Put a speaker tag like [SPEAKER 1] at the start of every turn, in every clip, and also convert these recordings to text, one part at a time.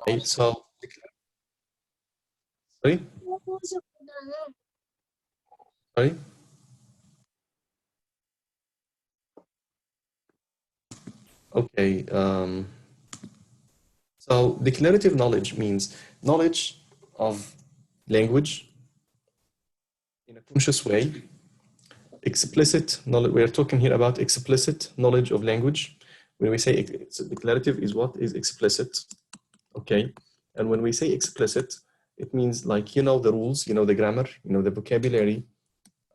[SPEAKER 1] Okay, so sorry. Sorry. Okay. So declarative knowledge means knowledge of language in a conscious way. Explicit knowledge. We are talking here about explicit knowledge of language. When we say it's declarative, is what is explicit. Okay. And when we say explicit, it means like you know the rules, you know the grammar, you know the vocabulary,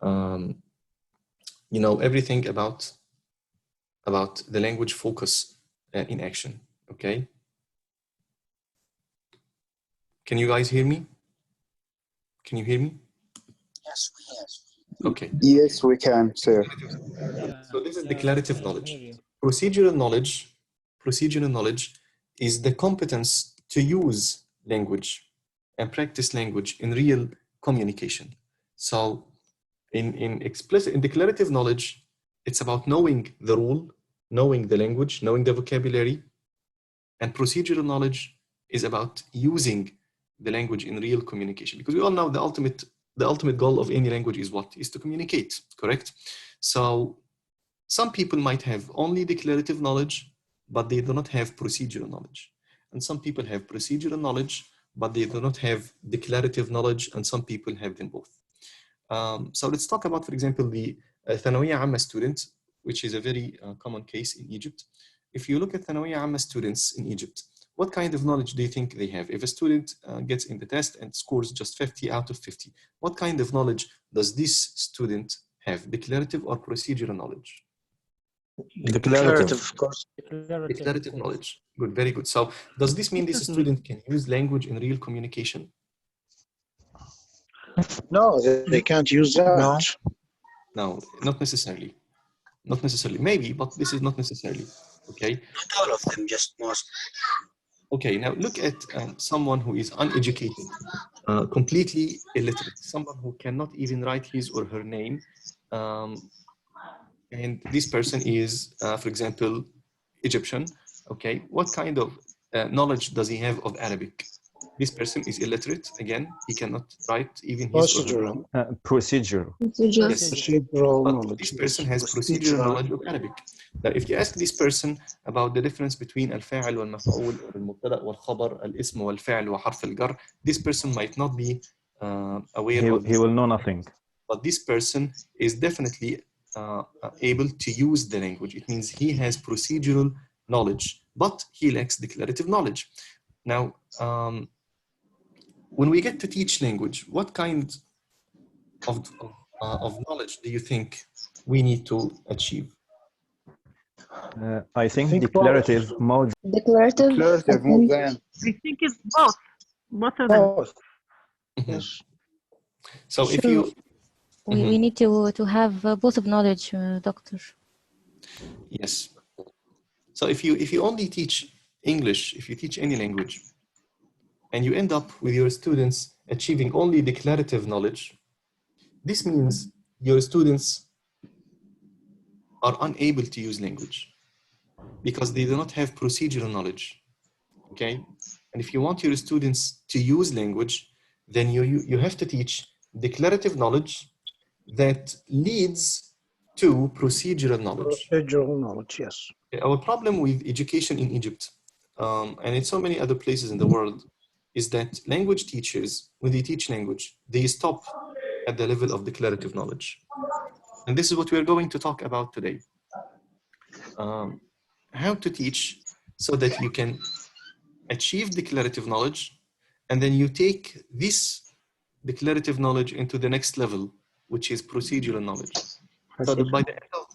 [SPEAKER 1] you know everything about the language focus in action. Okay. Can you guys hear me? Can you hear me?
[SPEAKER 2] Yes, we can.
[SPEAKER 1] Okay.
[SPEAKER 3] Yes, we can, sir.
[SPEAKER 1] So this is declarative knowledge. Procedural knowledge is the competence to use language and practice language in real communication. So in declarative knowledge, it's about knowing the rule, knowing the language, knowing the vocabulary, and procedural knowledge is about using the language in real communication, because we all know the ultimate goal of any language is what? Is to communicate, correct? So some people might have only declarative knowledge, but they do not have procedural knowledge. And some people have procedural knowledge, but they do not have declarative knowledge, and some people have them both. So let's talk about, for example, the ثانوية عامة student, which is a very common case in Egypt. If you look at ثانوية عامة students in Egypt, what kind of knowledge do you think they have? If a student gets in the test and scores just 50 out of 50, what kind of knowledge does this student have? Declarative or procedural knowledge?
[SPEAKER 2] Declarative, of course.
[SPEAKER 1] Declarative knowledge. Good, very good. So does this mean this student can use language in real communication?
[SPEAKER 2] No, they can't use that.
[SPEAKER 1] No, not necessarily. Not necessarily. Maybe, but this is not necessarily. Okay.
[SPEAKER 2] Not all of them, just most.
[SPEAKER 1] Okay, now look at someone who is uneducated, completely illiterate, someone who cannot even write his or her name. And this person is, for example, Egyptian. Okay, what kind of knowledge does he have of Arabic? This person is illiterate. Again, he cannot write even his or her name.
[SPEAKER 4] Procedural.
[SPEAKER 1] Yes.
[SPEAKER 2] Procedural
[SPEAKER 1] But
[SPEAKER 2] knowledge.
[SPEAKER 1] this person has procedural knowledge of Arabic. Now, if you ask this person about the difference between الفاعل والمفعول or المبتدأ والخبر الاسم والفعل وحرف الجر, this person might not be aware of this.
[SPEAKER 4] He will know nothing.
[SPEAKER 1] But this person is definitely able to use the language. It means he has procedural knowledge, but he lacks declarative knowledge. Now, when we get to teach language, what kind of knowledge do you think we need to achieve?
[SPEAKER 4] I think declarative mode.
[SPEAKER 3] Declarative more than
[SPEAKER 5] I think it's both. Both of them.
[SPEAKER 3] both.
[SPEAKER 2] Yes.
[SPEAKER 1] So if you
[SPEAKER 6] we need to have both of knowledge, doctor.
[SPEAKER 1] yes. So if you only teach English, if you teach any language, and you end up with your students achieving only declarative knowledge, this means your students are unable to use language because they do not have procedural knowledge. Okay, and if you want your students to use language, then you have to teach declarative knowledge that leads to procedural knowledge.
[SPEAKER 2] Procedural knowledge, yes.
[SPEAKER 1] Our problem with education in Egypt and in so many other places in the world is that language teachers, when they teach language, they stop at the level of declarative knowledge. And this is what we're going to talk about today. How to teach so that you can achieve declarative knowledge, and then you take this declarative knowledge into the next level, which is procedural knowledge. So that by the end of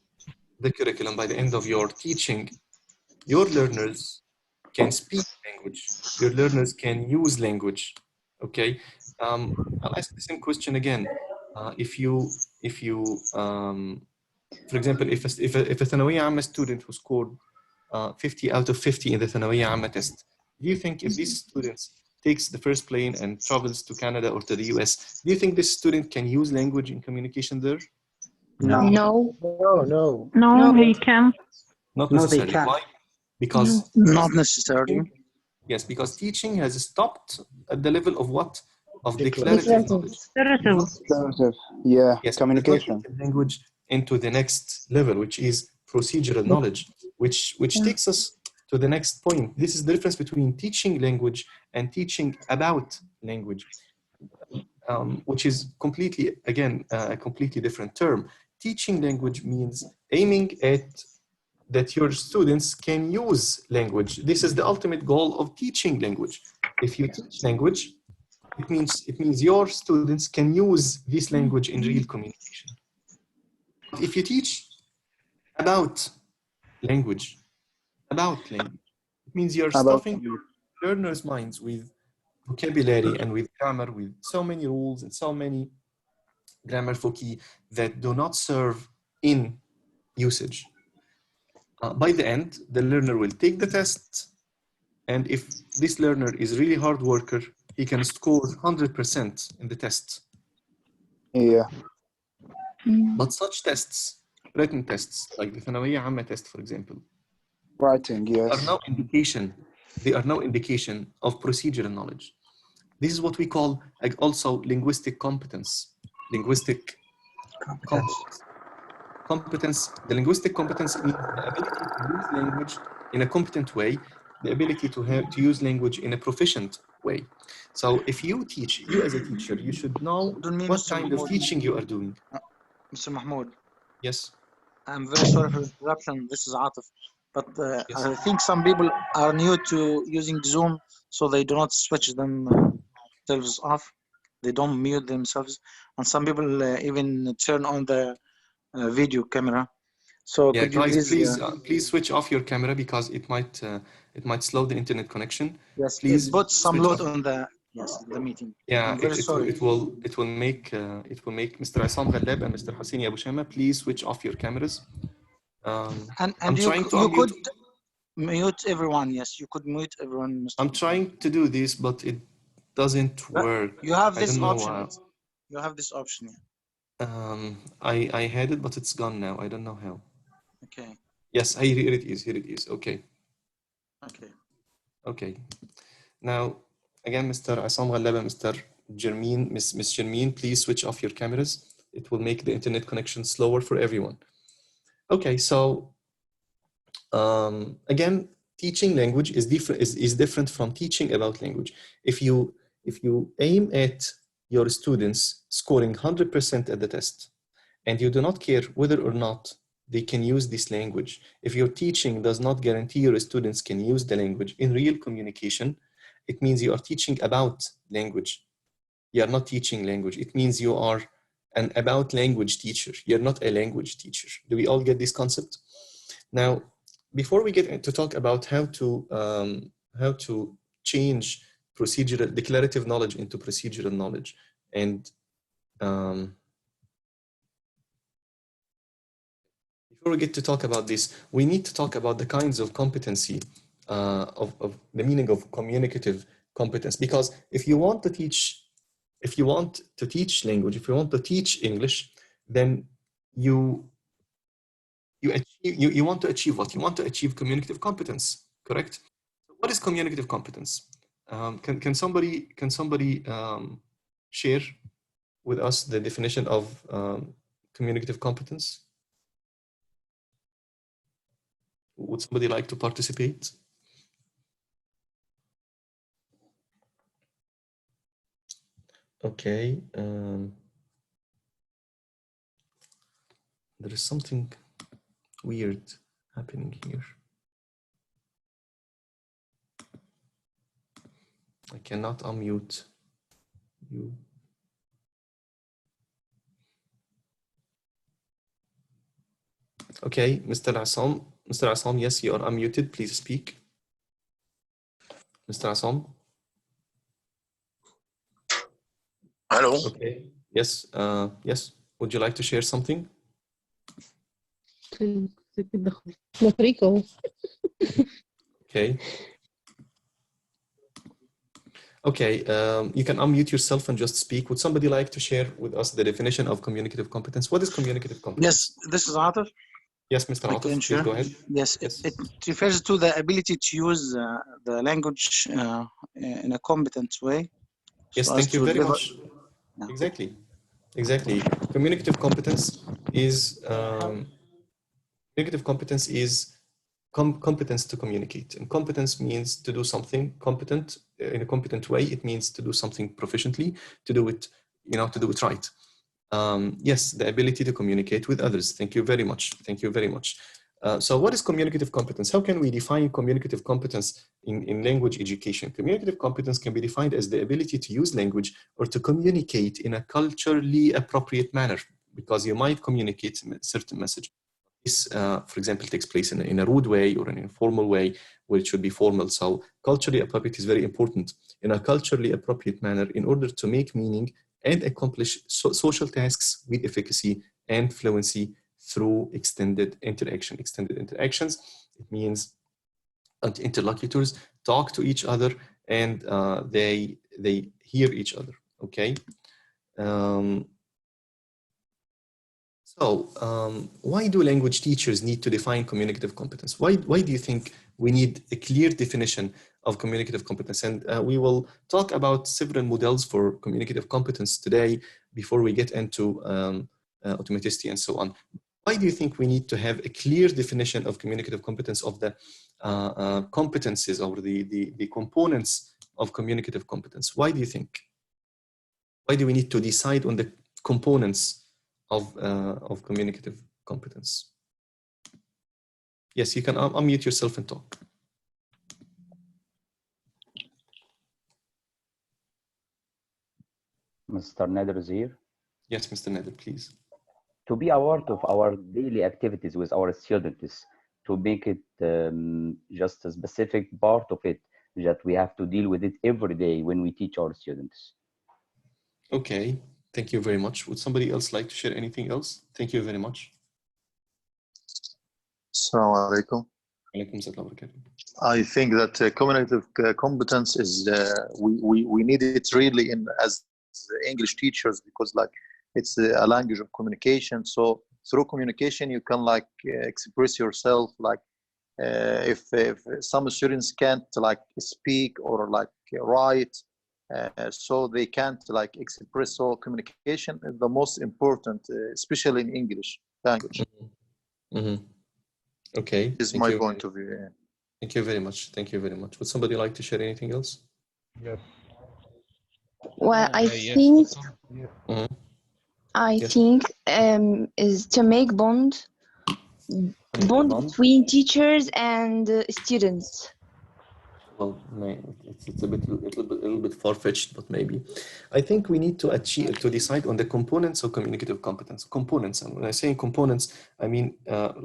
[SPEAKER 1] the curriculum, by the end of your teaching, your learners can speak language, your learners can use language. Okay, I'll ask the same question again. If you for example, if a ثانوية عامة student who scored 50 out of 50 in the ثانوية عامة test, do you think if this student takes the first plane and travels to Canada or to the US, do you think this student can use language in communication there?
[SPEAKER 6] No.
[SPEAKER 5] No, he can.
[SPEAKER 1] Not
[SPEAKER 2] No, they
[SPEAKER 1] necessarily.
[SPEAKER 2] can't.
[SPEAKER 1] Why? Because
[SPEAKER 2] Not necessarily.
[SPEAKER 1] Yes, because teaching has stopped at the level of what? Of declarative knowledge.
[SPEAKER 5] Declarative.
[SPEAKER 3] Declarative. Yeah.
[SPEAKER 1] Yes,
[SPEAKER 3] Communication.
[SPEAKER 1] language into the next level, which is procedural knowledge, which takes us to the next point. This is the difference between teaching language and teaching about language, which is completely, again, a completely different term. Teaching language means aiming at that your students can use language. This is the ultimate goal of teaching language. If you teach language, it means your students can use this language in real communication. If you teach about language, it means you're stuffing your learners' minds with vocabulary and with grammar, with so many rules and so many grammar foci that do not serve in usage. By the end, the learner will take the test, and if this learner is really hard worker, he can score 100% in the test.
[SPEAKER 3] Yeah.
[SPEAKER 1] But such tests, written tests, like the ثانوية عامة test, for example,
[SPEAKER 3] Writing, yes.
[SPEAKER 1] They are no indication of procedural knowledge. This is what we call also linguistic competence. Linguistic competence. The linguistic competence means the ability to use language in a competent way, the ability to use language in a proficient way. So if you as a teacher, you should know what kind of teaching you are doing.
[SPEAKER 7] Mr. Mahmoud.
[SPEAKER 1] Yes.
[SPEAKER 7] I'm very sorry for the interruption. This is Atif. But I think some people are new to using Zoom, so they do not switch themselves off. They don't mute themselves. And some people even turn on the video camera. So
[SPEAKER 1] Yeah,
[SPEAKER 7] could you
[SPEAKER 1] guys,
[SPEAKER 7] please
[SPEAKER 1] please switch off your camera because it might slow the internet connection.
[SPEAKER 7] yes,
[SPEAKER 1] Please
[SPEAKER 7] put some
[SPEAKER 1] switch
[SPEAKER 7] load
[SPEAKER 1] off.
[SPEAKER 7] on the meeting.
[SPEAKER 1] Yeah,
[SPEAKER 7] I'm very sorry.
[SPEAKER 1] it will make Mr. Isam Ghallab and Mr. Hosseini Abu Shama, please switch off your cameras.
[SPEAKER 7] And you could mute everyone. Yes, you could mute everyone. Mr.
[SPEAKER 1] I'm trying to do this, but it doesn't work.
[SPEAKER 7] You have
[SPEAKER 1] I
[SPEAKER 7] this
[SPEAKER 1] don't know
[SPEAKER 7] option.
[SPEAKER 1] why.
[SPEAKER 7] You have this option.
[SPEAKER 1] I had it, but it's gone now. I don't know how.
[SPEAKER 7] Okay.
[SPEAKER 1] Yes, here it is. Here it is. Okay.
[SPEAKER 7] Okay.
[SPEAKER 1] Okay. Now, again, Mr. Isam Ghallab and Mr. Jermeen, Miss Jermeen, please switch off your cameras. It will make the internet connection slower for everyone. Okay, so again, teaching language is different from teaching about language. If you aim at your students scoring 100% at the test, and you do not care whether or not they can use this language, if your teaching does not guarantee your students can use the language in real communication, it means you are teaching about language. You are not teaching language. It means you are an about language teacher. You're not a language teacher. Do we all get this concept? Now, before we get to talk about how to change declarative knowledge into procedural knowledge, and before we get to talk about this, we need to talk about the kinds of competency, of the meaning of communicative competence. Because if you want to teach language, if you want to teach English, then you want to achieve what? You want to achieve communicative competence, correct? What is communicative competence? Can somebody share with us the definition of communicative competence? Would somebody like to participate? Okay. There is something weird happening here. I cannot unmute you. Okay, Mr. Assam. Mr. Assam, yes, you are unmuted. Please speak. Mr. Assam.
[SPEAKER 8] Hello.
[SPEAKER 1] Okay. Yes. Yes. Would you like to share something? Okay. Okay. You can unmute yourself and just speak. Would somebody like to share with us the definition of communicative competence? What is communicative competence?
[SPEAKER 7] Yes, this is Atif.
[SPEAKER 1] Yes, Mr.
[SPEAKER 7] I can
[SPEAKER 1] Atif, please
[SPEAKER 7] share.
[SPEAKER 1] go ahead.
[SPEAKER 7] Yes,
[SPEAKER 1] Yes.
[SPEAKER 7] it refers to the ability to use the language in a competent way.
[SPEAKER 1] Yes,
[SPEAKER 7] So as
[SPEAKER 1] thank you
[SPEAKER 7] to
[SPEAKER 1] very
[SPEAKER 7] deliver.
[SPEAKER 1] much.
[SPEAKER 7] Yeah.
[SPEAKER 1] Exactly. Exactly. Communicative competence is competence to communicate, and competence means to do something competent in a competent way. It means to do something proficiently, to do it, to do it right. Yes, the ability to communicate with others. Thank you very much. Thank you very much. So what is communicative competence? How can we define communicative competence in language education? Communicative competence can be defined as the ability to use language or to communicate in a culturally appropriate manner, because you might communicate a certain message. This, for example, takes place in a rude way or an informal way where it should be formal. So culturally appropriate is very important. In a culturally appropriate manner, in order to make meaning and accomplish social tasks with efficacy and fluency through extended interaction. Extended interactions, it means interlocutors talk to each other and they hear each other, okay? Why do language teachers need to define communicative competence? Why do you think we need a clear definition of communicative competence? And we will talk about several models for communicative competence today before we get into automaticity and so on. Why do you think we need to have a clear definition of communicative competence, of the competencies or the components of communicative competence? Why do you think? Why do we need to decide on the components of communicative competence? Yes, you can unmute yourself and talk.
[SPEAKER 9] Mr. Nader is here.
[SPEAKER 1] Yes, Mr. Nader, please.
[SPEAKER 9] To be aware of our daily activities with our students, to make it just a specific part of it, that we have to deal with it every day when we teach our students.
[SPEAKER 1] Okay, thank you very much. Would somebody else like to share anything else? Thank you very much.
[SPEAKER 10] Assalamu alaikum. I think that communicative competence is we need it really as English teachers, because like it's a language of communication. So through communication you can like express yourself. Like if some students can't like speak or like write, so they can't like express. So communication is the most important, especially in English language.
[SPEAKER 1] Mm-hmm. Okay.
[SPEAKER 10] This is my point of view. Yeah.
[SPEAKER 1] Thank you very much. Thank you very much. Would somebody like to share anything else?
[SPEAKER 4] Yes.
[SPEAKER 11] Well, I
[SPEAKER 4] Yes.
[SPEAKER 11] think
[SPEAKER 1] Mm-hmm.
[SPEAKER 11] I think is to make bond between teachers and students.
[SPEAKER 1] Well, it's a little bit far-fetched, but maybe. I think we need to decide on the components of communicative competence. Components, and when I say components, I mean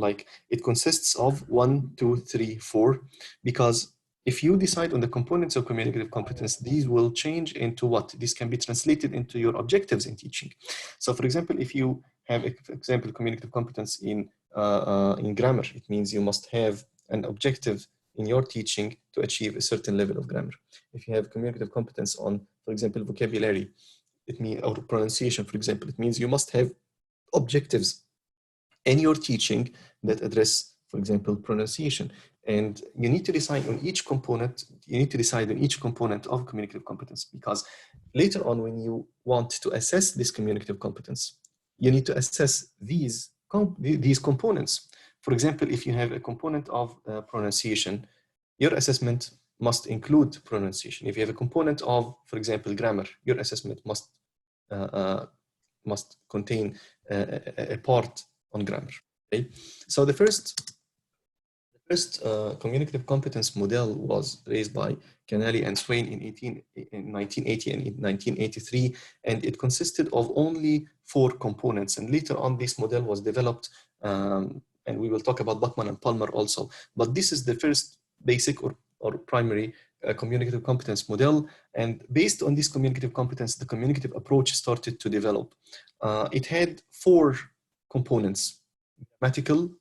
[SPEAKER 1] like it consists of 1, 2, 3, 4, because if you decide on the components of communicative competence, these will change into what? This can be translated into your objectives in teaching. So for example, if you have, for example, communicative competence in grammar, it means you must have an objective in your teaching to achieve a certain level of grammar. If you have communicative competence on, for example, vocabulary, it means, or pronunciation, for example, it means you must have objectives in your teaching that address, for example, pronunciation. And you need to decide on each component. You need to decide on each component of communicative competence, because later on, when you want to assess this communicative competence, you need to assess these components. For example, if you have a component of pronunciation, your assessment must include pronunciation. If you have a component of, for example, grammar, your assessment must contain a part on grammar. Okay? So the first communicative competence model was raised by Canale and Swain in 1980 and in 1983, and it consisted of only 4 components. And later on, this model was developed, and we will talk about Bachman and Palmer also. But this is the first basic or primary communicative competence model. And based on this communicative competence, the communicative approach started to develop. It had 4 components: grammatical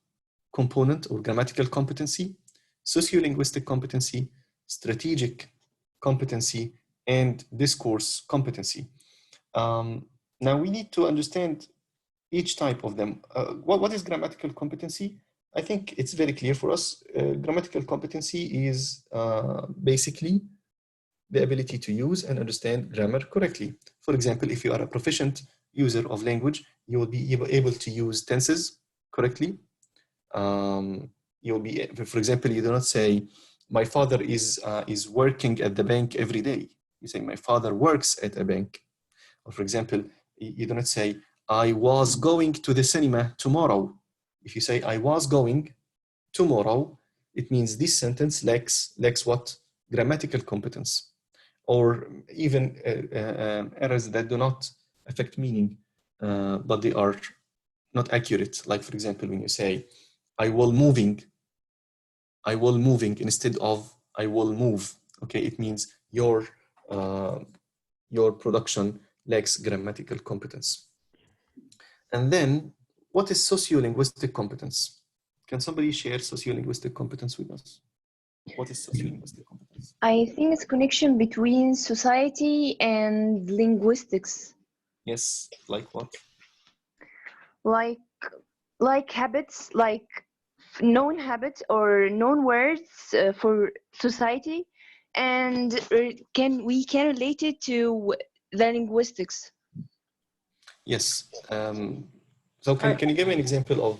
[SPEAKER 1] component or grammatical competency, sociolinguistic competency, strategic competency, and discourse competency. Now we need to understand each type of them. What is grammatical competency? I think it's very clear for us. Grammatical competency is basically the ability to use and understand grammar correctly. For example, if you are a proficient user of language, you will be able to use tenses correctly. You'll be, for example, you do not say, my father is working at the bank every day. You say, my father works at a bank. Or for example, you do not say, I was going to the cinema tomorrow. If you say, I was going tomorrow, it means this sentence lacks what? Grammatical competence. Or even errors that do not affect meaning, but they are not accurate. Like, for example, when you say, I will moving instead of I will move. Okay, it means your production lacks grammatical competence. And then, what is sociolinguistic competence? Can somebody share sociolinguistic competence with us? What is sociolinguistic competence?
[SPEAKER 11] I think it's connection between society and linguistics.
[SPEAKER 1] Yes, like what?
[SPEAKER 11] Like habits, like known habits or known words for society, and we can relate it to the linguistics.
[SPEAKER 1] Yes. So can you give me an example of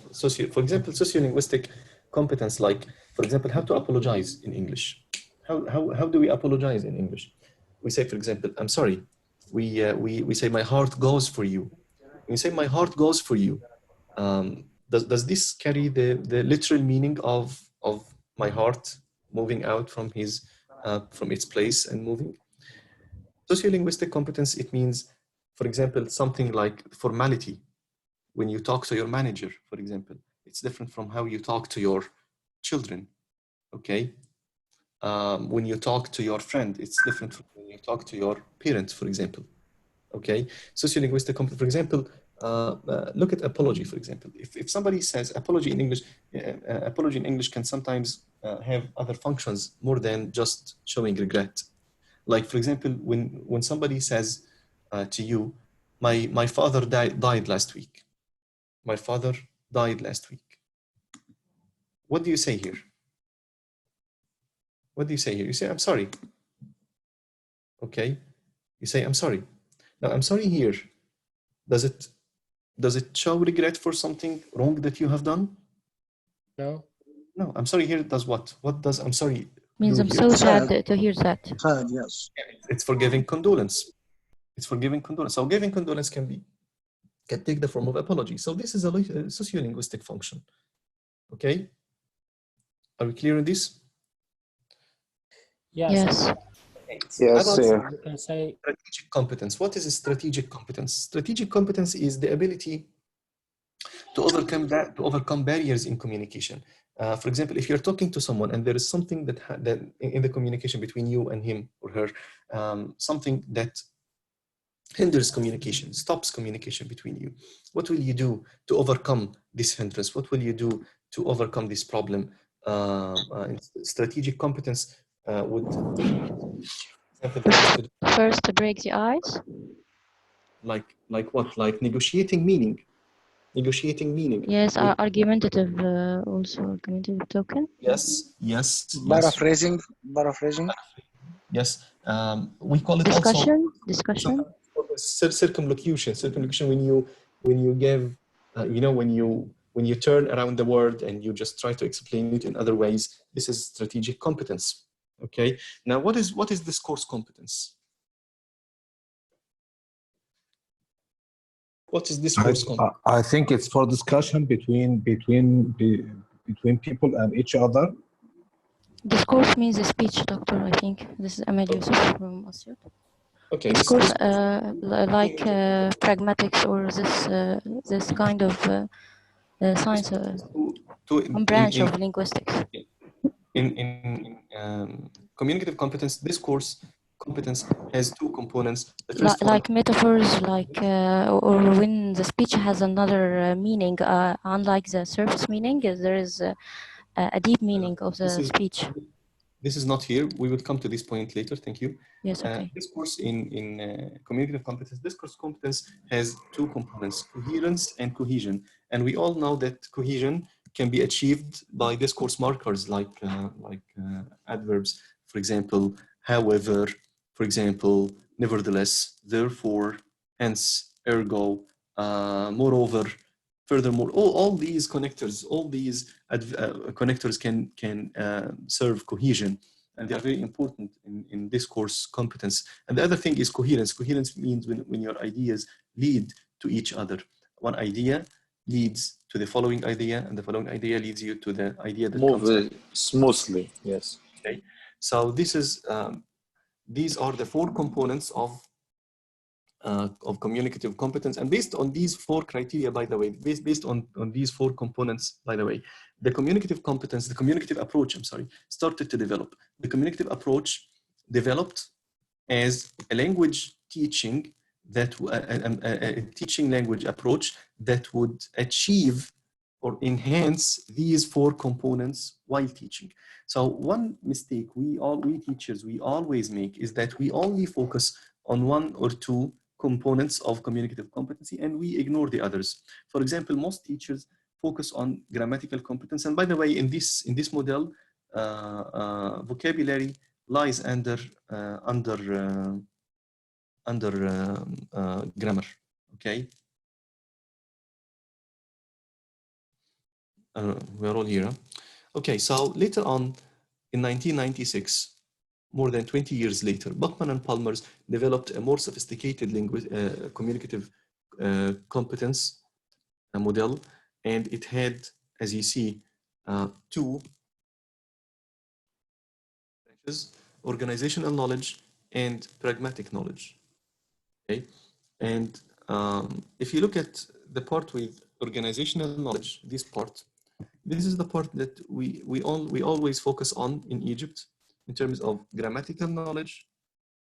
[SPEAKER 1] for example, sociolinguistic competence, like, for example, how to apologize in English? How do we apologize in English? We say, for example, I'm sorry. We say, my heart goes for you. When you say, my heart goes for you, does this carry the literal meaning of my heart moving out from its place and moving? Sociolinguistic competence, it means, for example, something like formality. When you talk to your manager, for example, it's different from how you talk to your children, okay? When you talk to your friend, it's different from when you talk to your parents, for example, okay? Sociolinguistic competence, for example, look at apology, for example. If somebody says apology in English can sometimes have other functions more than just showing regret. Like, for example, when somebody says to you, my father died last week. My father died last week. What do you say here? What do you say here? You say, I'm sorry. Okay. You say, I'm sorry. Now, I'm sorry here. Does it show regret for something wrong that you have done?
[SPEAKER 12] No.
[SPEAKER 1] No, I'm sorry here does what? What does I'm sorry
[SPEAKER 6] Means
[SPEAKER 1] do
[SPEAKER 6] I'm
[SPEAKER 1] here?
[SPEAKER 6] so sad to hear that.
[SPEAKER 7] Sad, yes.
[SPEAKER 1] It's for giving condolence. It's for giving condolence. So giving condolence can take the form of apology. So this is a sociolinguistic function. Okay? Are we clear on this?
[SPEAKER 6] Yes.
[SPEAKER 3] Yes, sir.
[SPEAKER 12] You can say
[SPEAKER 1] strategic competence. What is a strategic competence? Strategic competence is the ability to overcome barriers in communication. For example, if you're talking to someone and there is something that in the communication between you and him or her, something that hinders communication, stops communication between you, what will you do to overcome this hindrance? What will you do to overcome this problem? Strategic competence would
[SPEAKER 6] First to break the ice.
[SPEAKER 1] Like what? Like negotiating meaning.
[SPEAKER 6] Yes, argumentative, also argumentative token.
[SPEAKER 1] Yes.
[SPEAKER 7] Paraphrasing.
[SPEAKER 1] Yes. We call it
[SPEAKER 6] discussion.
[SPEAKER 1] Circumlocution when you give, when you turn around the word and you just try to explain it in other ways. This is strategic competence. Okay. Now, what is discourse competence? What is discourse competence?
[SPEAKER 13] I think it's for discussion between people and each other.
[SPEAKER 6] Discourse means a speech, doctor. I think this is Amal Yusuf from Asyut.
[SPEAKER 1] Okay.
[SPEAKER 6] Discourse, like pragmatics or this kind of science, branch of linguistics.
[SPEAKER 1] In communicative competence, discourse competence has two components.
[SPEAKER 6] Like metaphors, like or when the speech has another meaning, unlike the surface meaning, there is a deep meaning of the speech.
[SPEAKER 1] This is not here. We will come to this point later. Thank you.
[SPEAKER 6] Yes, okay.
[SPEAKER 1] Discourse in communicative competence. Discourse competence has two components: coherence and cohesion. And we all know that cohesion can be achieved by discourse markers like adverbs, for example, however, for example, nevertheless, therefore, hence, ergo, moreover, furthermore. All these connectors, connectors can serve cohesion, and they are very important in discourse competence. And the other thing is coherence. Coherence means when your ideas lead to each other. One idea leads to the following idea, and the following idea leads you to the idea that
[SPEAKER 10] Move
[SPEAKER 1] comes after.
[SPEAKER 10] smoothly, yes.
[SPEAKER 1] Okay, so these are the 4 components of communicative competence. And based on these 4 criteria, by the way, based on these 4 components, by the way, the communicative competence, the communicative approach, started to develop. The communicative approach developed as a language teaching that a teaching language approach that would achieve or enhance these 4 components while teaching. So one mistake we teachers, we always make is that we only focus on 1 or 2 components of communicative competency and we ignore the others. For example, most teachers focus on grammatical competence. And by the way, in this model, vocabulary lies under grammar. Okay, we're all here. Huh? Okay, so later on in 1996, more than 20 years later, Bachman and Palmer developed a more sophisticated communicative competence model, and it had, as you see, 2 branches: organizational knowledge and pragmatic knowledge. Okay, and if you look at the part with organizational knowledge, this is the part that we always focus on in Egypt in terms of grammatical knowledge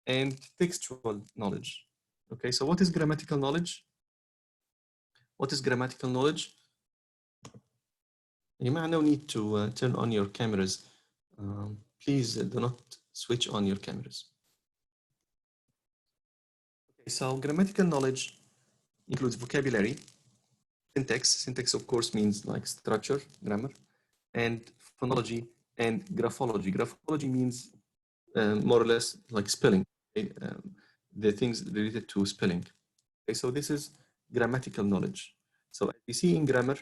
[SPEAKER 1] and textual knowledge. Okay, so what is grammatical knowledge? What is grammatical knowledge? You might no need to turn on your cameras. Please do not switch on your cameras. Okay, so grammatical knowledge includes vocabulary, syntax. Syntax, of course, means like structure, grammar, and phonology and graphology. Graphology means more or less like spelling, okay? The things related to spelling. Okay, so this is grammatical knowledge. So you see in grammar,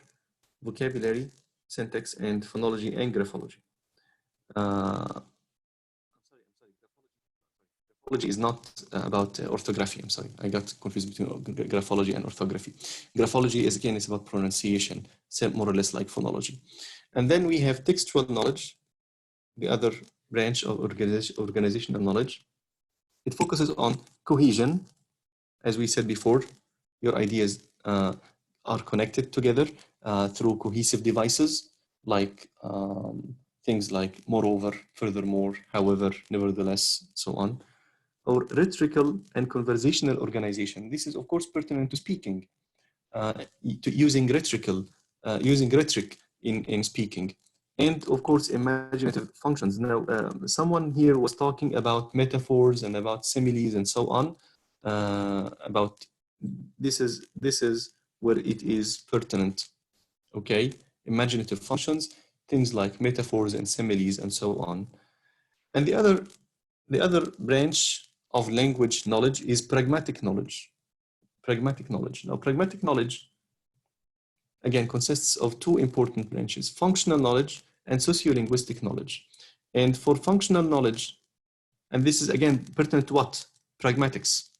[SPEAKER 1] vocabulary, syntax, and phonology and graphology. Graphology is not about orthography. I'm sorry, I got confused between graphology and orthography. Graphology is, again, it's about pronunciation, more or less like phonology. And then we have textual knowledge, the other branch of organizational knowledge. It focuses on cohesion. As we said before, your ideas are connected together through cohesive devices, like things like moreover, furthermore, however, nevertheless, so on. Or rhetorical and conversational organization. This is, of course, pertinent to speaking, to using rhetoric in speaking. And of course, imaginative functions. Now, someone here was talking about metaphors and about similes and so on. About this is where it is pertinent. Okay, imaginative functions, things like metaphors and similes and so on. And the other branch of language knowledge is pragmatic knowledge. Pragmatic knowledge. Now, pragmatic knowledge, again, consists of 2 important branches: functional knowledge and sociolinguistic knowledge. And for functional knowledge, and this is, again, pertinent to what? Pragmatics.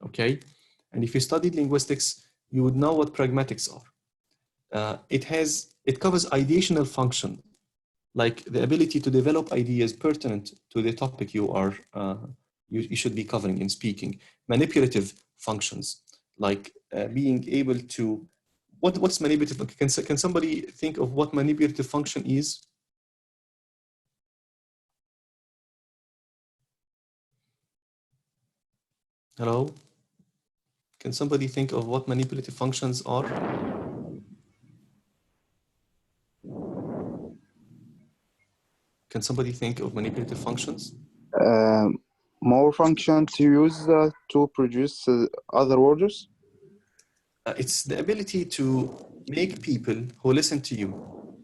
[SPEAKER 1] Okay? And if you studied linguistics, you would know what pragmatics are. It covers ideational function, like the ability to develop ideas pertinent to the topic you should be covering in speaking. Manipulative functions, like being able to, what's manipulative? Can somebody think of what manipulative function is? Hello? Can somebody think of what manipulative functions are? Can somebody think of manipulative functions?
[SPEAKER 12] More function to use to produce other orders?
[SPEAKER 1] It's the ability to make people who listen to you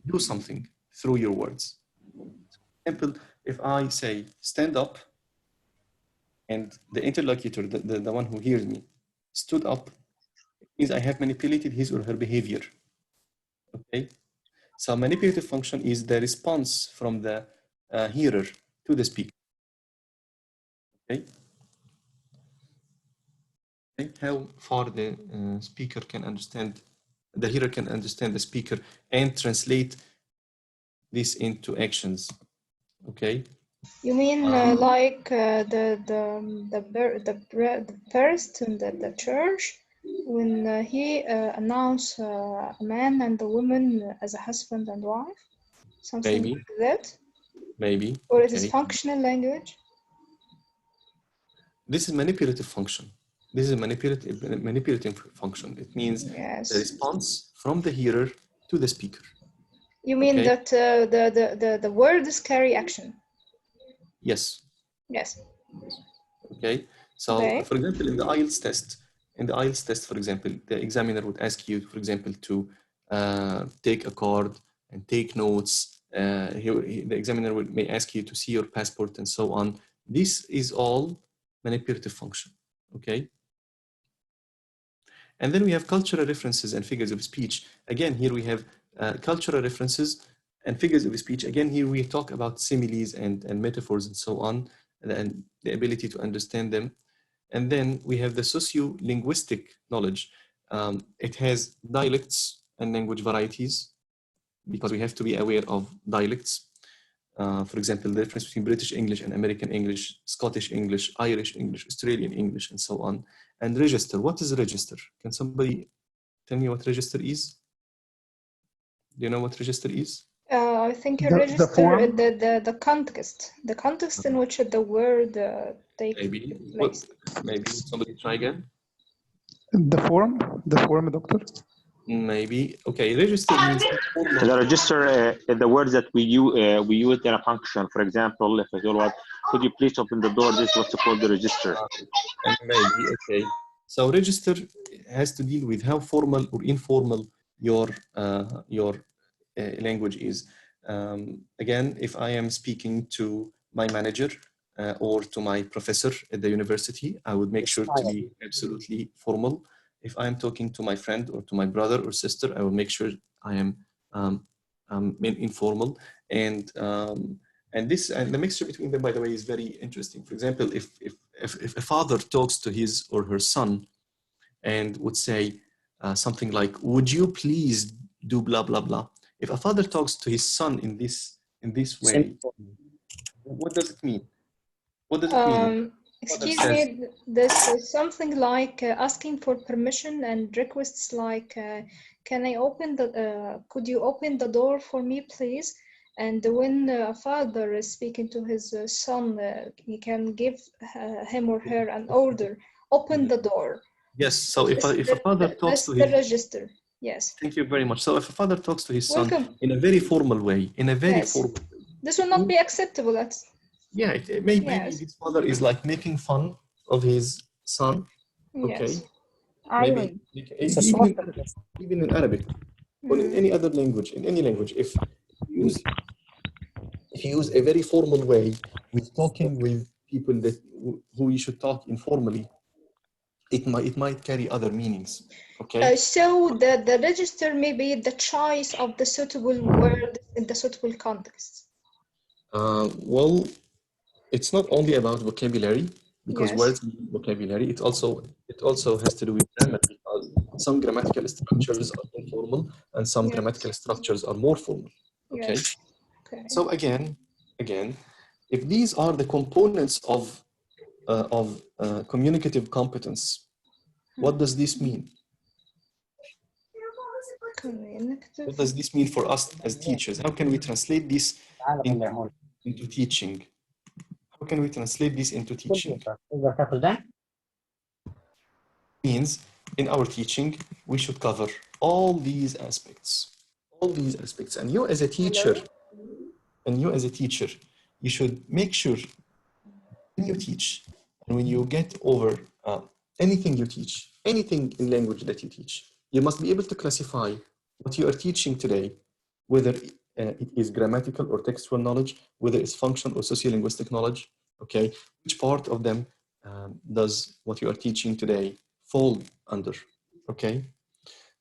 [SPEAKER 1] do something through your words. For example, if I say stand up, and the interlocutor, the one who hears me, stood up, it means I have manipulated his or her behavior. Okay, so manipulative function is the response from the hearer to the speaker. Okay, how far the speaker can understand, the hearer can understand the speaker and translate this into actions. Okay.
[SPEAKER 14] You mean like the priest in the church when he announced a man and a woman as a husband and wife, something
[SPEAKER 1] Maybe.
[SPEAKER 14] like that?
[SPEAKER 1] Maybe.
[SPEAKER 14] Or it is functional language?
[SPEAKER 1] This is manipulative function. This is a manipulative function. It means the response from the hearer to the speaker.
[SPEAKER 14] You mean that the words carry action?
[SPEAKER 1] Yes.
[SPEAKER 14] Yes.
[SPEAKER 1] Okay. So, for example, in the IELTS test, for example, the examiner would ask you, for example, to take a card and take notes. The examiner may ask you to see your passport and so on. This is all manipulative function. Okay. And then we have cultural references and figures of speech. Again, here we have cultural references and figures of speech. Again, here we talk about similes and metaphors and so on, and the ability to understand them. And then we have the socio-linguistic knowledge. It has dialects and language varieties, because we have to be aware of dialects. For example, the difference between British English and American English, Scottish English, Irish English, Australian English, and so on. And register. What is register? Can somebody tell me what register is? Do you know what register is?
[SPEAKER 14] I think you register the context in which the word takes place.
[SPEAKER 1] Maybe somebody try again.
[SPEAKER 12] The form, doctor.
[SPEAKER 1] Maybe. Okay, register means
[SPEAKER 3] the register. The words that we use in a function. For example, if I told could you please open the door? This is what's called the register.
[SPEAKER 1] Maybe. Okay. So register has to deal with how formal or informal your language is. Again, if I am speaking to my manager or to my professor at the university, I would make sure to be absolutely formal. If I am talking to my friend or to my brother or sister, I will make sure I am informal. And the mixture between them, by the way, is very interesting. For example, if a father talks to his or her son and would say something like, "Would you please do blah blah blah?" If a father talks to his son in this way, what does it mean? What does it mean?
[SPEAKER 14] Excuse me, this is something like asking for permission and requests like, "Can I open could you open the door for me, please?" And when a father is speaking to his son, he can give him or her an order, "Open the door."
[SPEAKER 1] Yes. So if a father talks to his
[SPEAKER 14] register. Yes.
[SPEAKER 1] Thank you very much. So if a father talks to his son in a very formal way,
[SPEAKER 14] this will not be acceptable.
[SPEAKER 1] Yeah, maybe this father is like making fun of his son. Okay. Maybe even in Arabic or in any other language, if you use a very formal way with talking with people who you should talk informally, it might carry other meanings. Okay.
[SPEAKER 14] So the register may be the choice of the suitable word in the suitable context.
[SPEAKER 1] Well, it's not only about vocabulary, because words mean vocabulary. It also has to do with grammar, because some grammatical structures are informal and some grammatical structures are more formal. Okay. So again, if these are the components of communicative competence, what does this mean? What does this mean for us as teachers? How can we translate this into teaching? How can we translate this into teaching? Means in our teaching, we should cover all these aspects. And you as a teacher, you should make sure when you teach and when you get over anything you teach, anything in language that you teach, you must be able to classify what you are teaching today whether it is grammatical or textual knowledge, whether it's function or sociolinguistic knowledge, okay? Which part of them does what you are teaching today fall under, okay?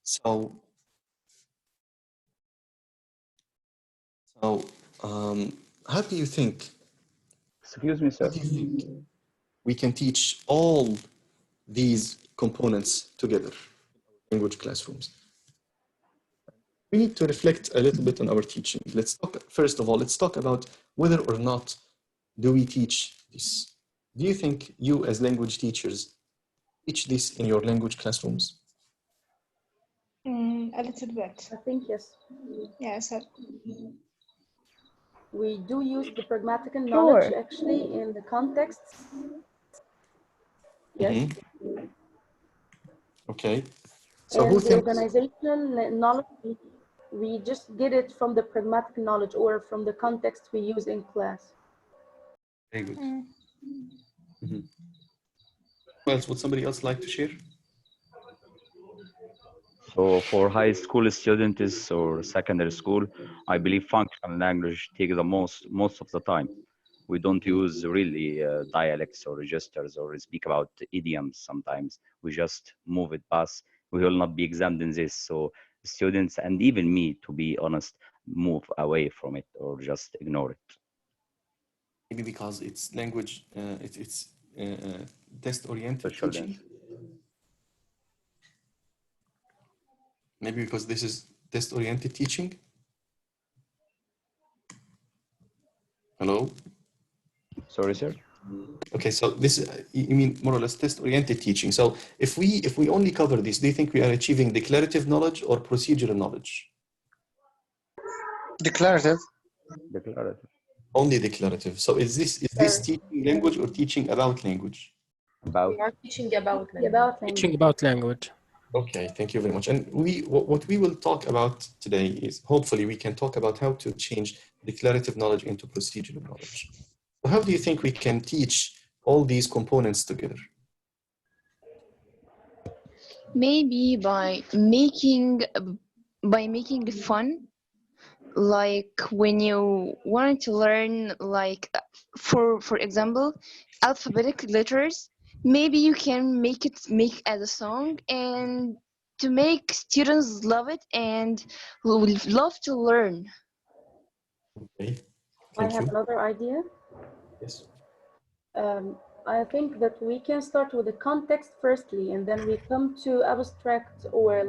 [SPEAKER 1] So how do you think,
[SPEAKER 9] Excuse me, sir.
[SPEAKER 1] how do you think we can teach all these components together in language classrooms? We need to reflect a little bit on our teaching. Let's talk, first of all, let's talk about whether or not do we teach this. Do you think you as language teachers teach this in your language classrooms?
[SPEAKER 14] A little bit.
[SPEAKER 15] I think yes.
[SPEAKER 14] Yes.
[SPEAKER 15] We do use the pragmatical
[SPEAKER 11] Sure.
[SPEAKER 15] knowledge actually in the context. Yes.
[SPEAKER 1] Okay. So
[SPEAKER 15] And
[SPEAKER 1] who
[SPEAKER 15] the
[SPEAKER 1] thinks?
[SPEAKER 15] organizational knowledge, we just get it from the pragmatic knowledge or from the context we use in class.
[SPEAKER 1] Very good. What else? Would somebody else like to share?
[SPEAKER 9] So for high school students or secondary school, I believe functional language takes the most of the time. We don't use really dialects or registers or speak about idioms sometimes. We just move it past. We will not be examined in this. So students, and even me, to be honest, move away from it or just ignore it.
[SPEAKER 1] Maybe because it's language, it's test-oriented
[SPEAKER 9] Social
[SPEAKER 1] teaching.
[SPEAKER 9] dance.
[SPEAKER 1] Maybe because this is test-oriented teaching. Hello?
[SPEAKER 9] Sorry, sir?
[SPEAKER 1] Okay, so this, you mean more or less test-oriented teaching. So if we only cover this, do you think we are achieving declarative knowledge or procedural knowledge?
[SPEAKER 7] Declarative.
[SPEAKER 9] Declarative.
[SPEAKER 1] Only declarative. So is this teaching language or teaching about language?
[SPEAKER 9] About.
[SPEAKER 15] We are teaching about language.
[SPEAKER 16] Teaching about language.
[SPEAKER 1] Okay, thank you very much. And what we will talk about today is, hopefully we can talk about how to change declarative knowledge into procedural knowledge. So how do you think we can teach all these components together?
[SPEAKER 11] Maybe by making it fun. Like when you want to learn, like for example, alphabetic letters, maybe you can make as a song, and to make students love it and will love to learn.
[SPEAKER 1] Okay.
[SPEAKER 15] I have another idea.
[SPEAKER 1] Yes.
[SPEAKER 15] I think that we can start with the context firstly, and then we come to abstract or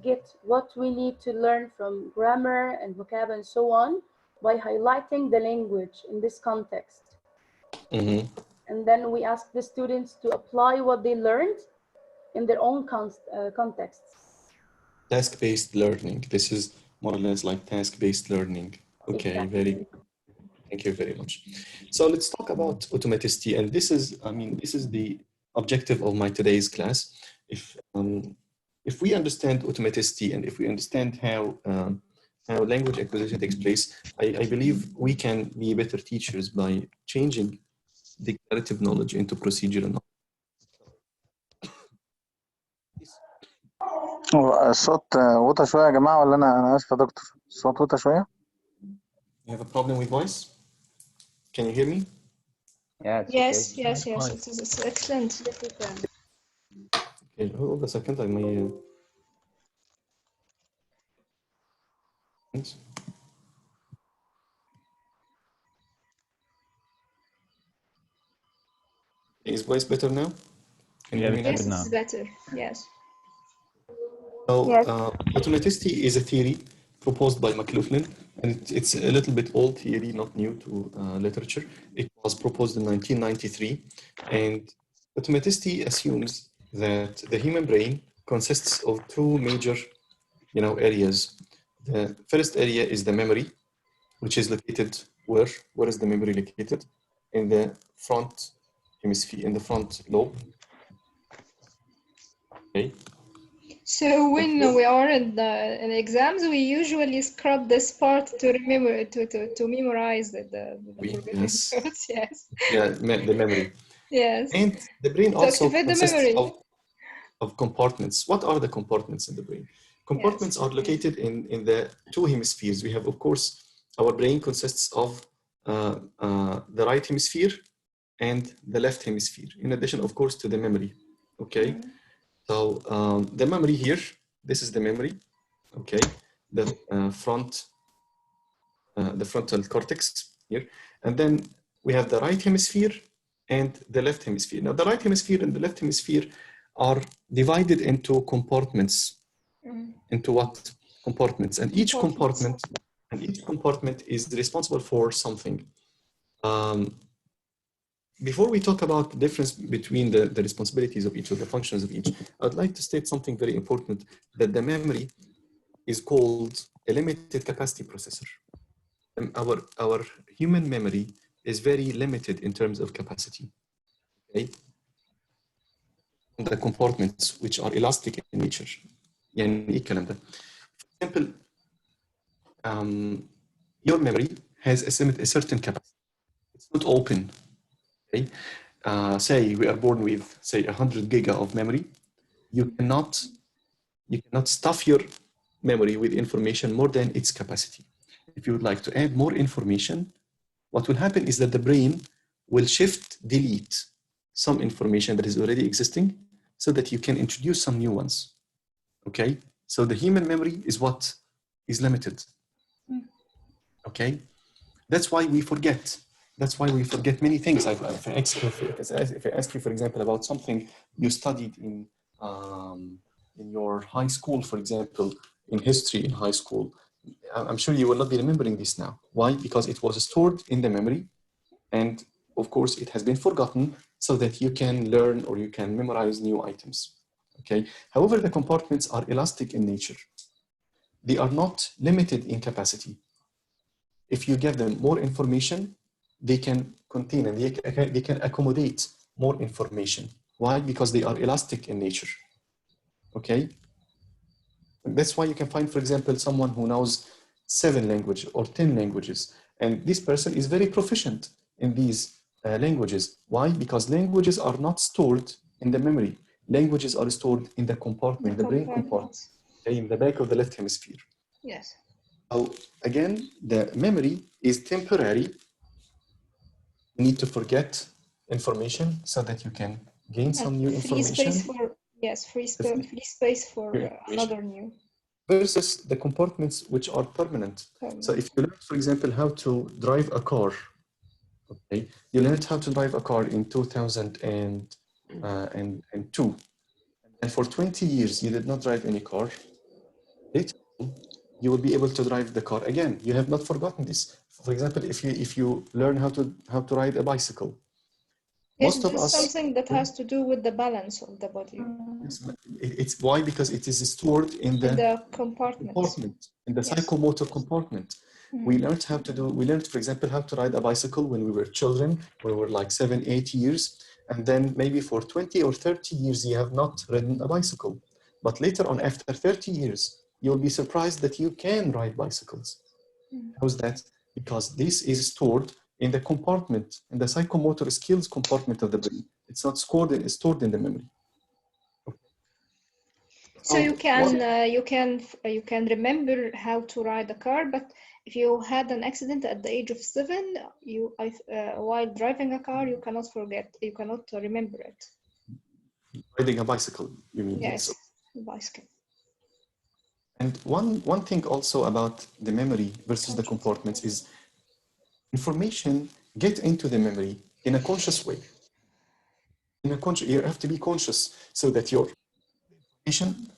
[SPEAKER 15] get what we need to learn from grammar and vocab and so on by highlighting the language in this context. And then we ask the students to apply what they learned in their own contexts.
[SPEAKER 1] Task-based learning. This is more or less like task-based learning. Okay,
[SPEAKER 15] exactly.
[SPEAKER 1] Very good. Thank you very much. So let's talk about automaticity. And this is the objective of my today's class. If we understand automaticity and if we understand how language acquisition takes place, I believe we can be better teachers by changing declarative knowledge into procedural knowledge.
[SPEAKER 7] الصوت واطي شوية يا جماعة ولا أنا آسف يا دكتور الصوت واطي شوية.
[SPEAKER 1] You have a problem with voice? Can you hear me?
[SPEAKER 9] Yeah.
[SPEAKER 14] Yes,
[SPEAKER 9] okay.
[SPEAKER 14] yes. It's excellent.
[SPEAKER 1] Okay, hold a second. I may. Is voice better now? Can you hear me now?
[SPEAKER 14] Yes, it's better. Yes.
[SPEAKER 1] So, automaticity is a theory proposed by McLaughlin, and it's a little bit old theory, not new to literature. It was proposed in 1993, and automaticity assumes that the human brain consists of two major, areas. The first area is the memory, which is located where? Where is the memory located? In the front hemisphere, in the front lobe. Okay.
[SPEAKER 14] So when we are in exams, we usually scrub this part to remember to memorize the
[SPEAKER 1] Yes.
[SPEAKER 14] Yes.
[SPEAKER 1] Yeah, the memory.
[SPEAKER 14] Yes.
[SPEAKER 1] And the brain also
[SPEAKER 14] activate the
[SPEAKER 1] consists
[SPEAKER 14] memory.
[SPEAKER 1] of compartments. What are the compartments in the brain? Compartments are located in the two hemispheres. We have, of course, our brain consists of the right hemisphere and the left hemisphere, in addition, of course, to the memory. Okay, so the memory here, this is the memory. Okay, the frontal cortex here, and then we have the right hemisphere and the left hemisphere. Now, the right hemisphere and the left hemisphere are divided into compartments. Into what? Compartments, and each compartment is responsible for something. Before we talk about the difference between the responsibilities of each, or the functions of each, I'd like to state something very important, that the memory is called a limited capacity processor. Our human memory is very limited in terms of capacity. Okay? The compartments, which are elastic in nature. For example, your memory has a certain capacity. It's not open. Okay? Say we are born with, say, 100 giga of memory. You cannot stuff your memory with information more than its capacity. If you would like to add more information, what will happen is that the brain will delete some information that is already existing so that you can introduce some new ones. Okay? So the human memory is what is limited. Okay? That's why we forget. That's why we forget many things. If I ask you, for example, about something you studied in your high school, for example, in history in high school, I'm sure you will not be remembering this now. Why? Because it was stored in the memory, and of course it has been forgotten so that you can learn or you can memorize new items. Okay. However, the compartments are elastic in nature. They are not limited in capacity. If you give them more information, they can contain and they can accommodate more information. Why? Because they are elastic in nature. Okay. That's why you can find, for example, someone who knows 7 languages or 10 languages, and this person is very proficient in these languages. Why? Because languages are not stored in the memory. Languages are stored in the compartment, the brain compartment, okay, in the back of the left hemisphere.
[SPEAKER 14] Yes.
[SPEAKER 1] So again, the memory is temporary. You need to forget information so that you can gain some new information.
[SPEAKER 14] Free space for another new.
[SPEAKER 1] Versus the compartments which are permanent. So if you learn, for example, how to drive a car, okay, you learned how to drive a car in 2002, and for 20 years you did not drive any car. Later, you will be able to drive the car again. You have not forgotten this. For example, if you learn how to ride a bicycle.
[SPEAKER 14] Most of us, something that has to do with the balance of the body.
[SPEAKER 1] It's why? Because it is stored in the
[SPEAKER 14] compartment,
[SPEAKER 1] in the psychomotor compartment. We learned, for example, how to ride a bicycle when we were children, when we were like 7, 8 years. And then maybe for 20 or 30 years, you have not ridden a bicycle. But later on, after 30 years, you'll be surprised that you can ride bicycles. How's that? Because this is stored in the compartment, in the psychomotor skills compartment of the brain. It's not stored in the memory.
[SPEAKER 14] So you can remember how to ride a car, but if you had an accident at the age of 7, while driving a car, you cannot remember it.
[SPEAKER 1] Riding a bicycle, you mean?
[SPEAKER 14] Yes, bicycle.
[SPEAKER 1] And one thing also about the memory versus the compartments is information get into the memory in a conscious way. You have to be conscious so that your information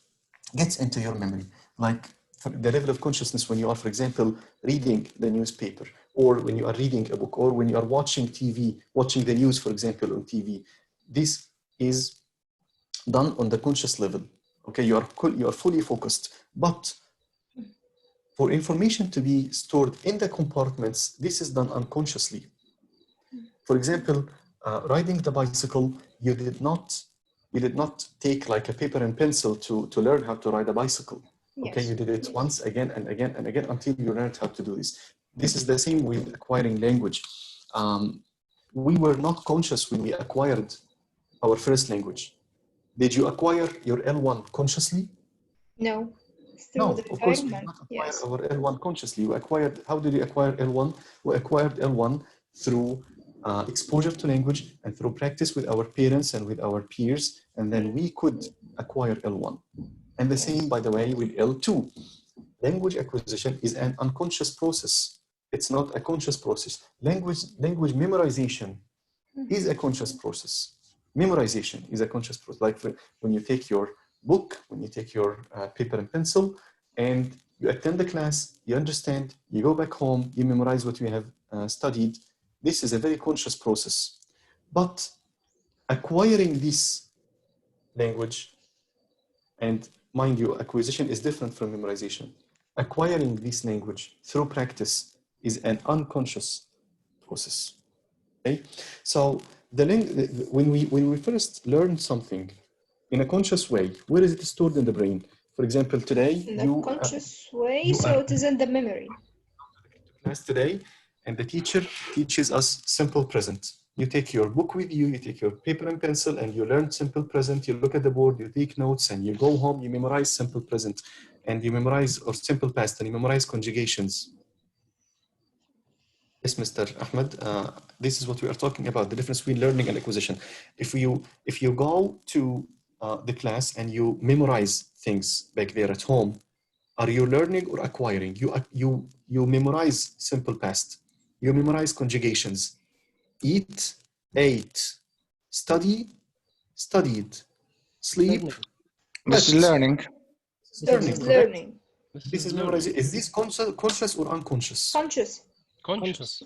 [SPEAKER 1] gets into your memory. Like the level of consciousness when you are, for example, reading the newspaper, or when you are reading a book, or when you are watching TV, watching the news, for example, on TV. This is done on the conscious level. Okay, you are fully focused. But for information to be stored in the compartments, this is done unconsciously. For example, riding the bicycle, you did not take like a paper and pencil to learn how to ride a bicycle. Okay, you did it once, again and again and again until you learned how to do this. This is the same with acquiring language. We were not conscious when we acquired our first language. Did you acquire your L1 consciously?
[SPEAKER 14] No. Through
[SPEAKER 1] No,
[SPEAKER 14] the
[SPEAKER 1] of course we did
[SPEAKER 14] environment.
[SPEAKER 1] not acquire
[SPEAKER 14] Yes.
[SPEAKER 1] our L1 consciously. We acquired, how did we acquire L1? We acquired L1 through exposure to language and through practice with our parents and with our peers, and then we could acquire L1. And the same, by the way, with L2. Language acquisition is an unconscious process. It's not a conscious process. Language memorization is a conscious process. Memorization is a conscious process. Like when you take your book, when you take your paper and pencil, and you attend the class, you understand, you go back home, you memorize what you have studied. This is a very conscious process. But acquiring this language, and mind you, acquisition is different from memorization. Acquiring this language through practice is an unconscious process. Okay, so when we first learn something in a conscious way, where is it stored in the brain? For example, today
[SPEAKER 14] In a conscious way, so it is in the memory.
[SPEAKER 1] Class today, and the teacher teaches us simple present. You take your book with you, you take your paper and pencil, and you learn simple present. You look at the board, you take notes, and you go home, you memorize simple present, and you memorize, or simple past, and you memorize conjugations. Yes, Mr. Ahmed, this is what we are talking about, the difference between learning and acquisition. If you go to the class and you memorize things back there at home, are you learning or acquiring? You memorize simple past. You memorize conjugations. Eat, ate, study, studied, sleep.
[SPEAKER 2] This is learning.
[SPEAKER 1] Learning.
[SPEAKER 14] Learning.
[SPEAKER 1] This is memorization. Is this conscious or unconscious?
[SPEAKER 14] Conscious.
[SPEAKER 15] Conscious.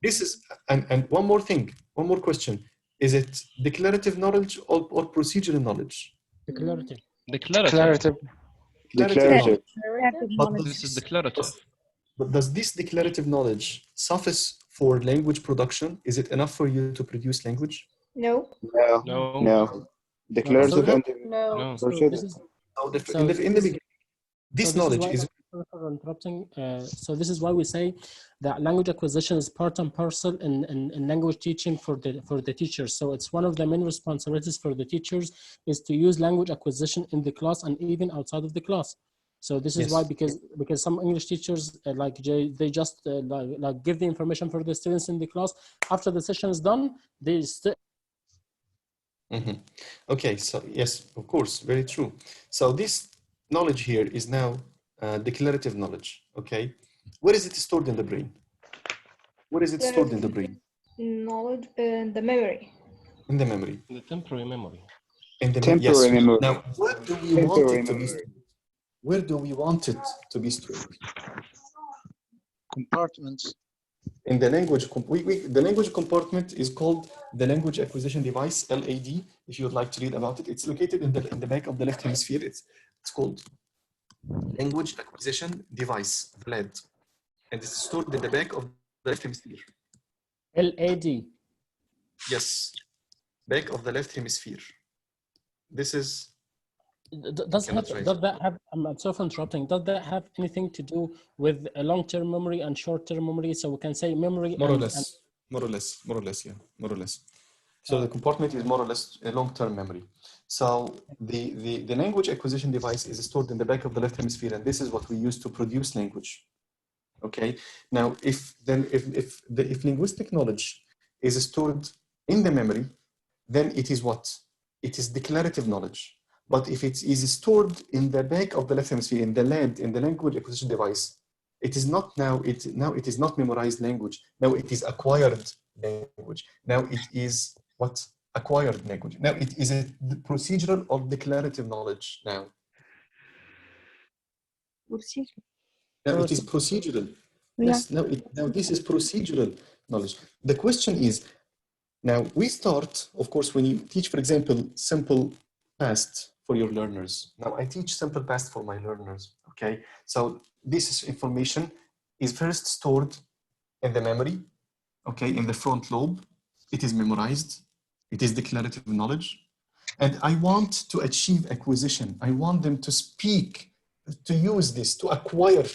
[SPEAKER 1] This is, and one more thing, one more question. Is it declarative knowledge or procedural knowledge?
[SPEAKER 16] Declarative.
[SPEAKER 2] Declarative.
[SPEAKER 1] But
[SPEAKER 16] This is declarative.
[SPEAKER 1] But does this declarative knowledge suffice for language production? Is it enough for you to produce language?
[SPEAKER 14] No.
[SPEAKER 17] No. Declarative and
[SPEAKER 15] No.
[SPEAKER 17] procedural.
[SPEAKER 1] In the beginning, this knowledge is.
[SPEAKER 16] Sorry for interrupting. So this is why we say that language acquisition is part and parcel in language teaching for the teachers. So it's one of the main responsibilities for the teachers is to use language acquisition in the class and even outside of the class. So this is why, because some English teachers they just like give the information for the students in the class. After the session is done, they still.
[SPEAKER 1] Okay, so yes, of course, very true. So this knowledge here is now declarative knowledge. Okay, where is it stored in the brain? Where is it stored in the brain?
[SPEAKER 14] Knowledge in the memory.
[SPEAKER 1] In the memory.
[SPEAKER 16] In the temporary memory.
[SPEAKER 1] In the
[SPEAKER 17] Temporary memory.
[SPEAKER 1] Now, where do we want it to be stored? Where do we want it to be stored?
[SPEAKER 7] Compartments.
[SPEAKER 1] In the language, the language compartment is called the language acquisition device, LAD. If you would like to read about it, it's located in the back of the left hemisphere. It's called language acquisition device, LAD, and it's stored in the back of the left hemisphere.
[SPEAKER 16] LAD.
[SPEAKER 1] Yes, back of the left hemisphere. This is.
[SPEAKER 16] Does that have? I'm sorry for interrupting. Does that have anything to do with a long-term memory and short-term memory? So we can say memory.
[SPEAKER 1] More or less. Yeah, more or less. So the compartment is more or less a long-term memory. So the language acquisition device is stored in the back of the left hemisphere, and this is what we use to produce language. Okay. Now, if linguistic knowledge is stored in the memory, then it is what? It is declarative knowledge. But if it is stored in the back of the left hemisphere, in the LAD, in the language acquisition device, it is not now it is not memorized language. Now it is acquired language. Now it is what? Acquired language. Now it is a procedural or declarative knowledge now. Now it is procedural. Yes, now this is procedural knowledge. The question is, now we start, of course, when you teach, for example, simple past for your learners. Now I teach simple past for my learners, okay? So this information is first stored in the memory, okay, in the front lobe. It is memorized. It is declarative knowledge. And I want to achieve acquisition. I want them to speak, to use this, to acquire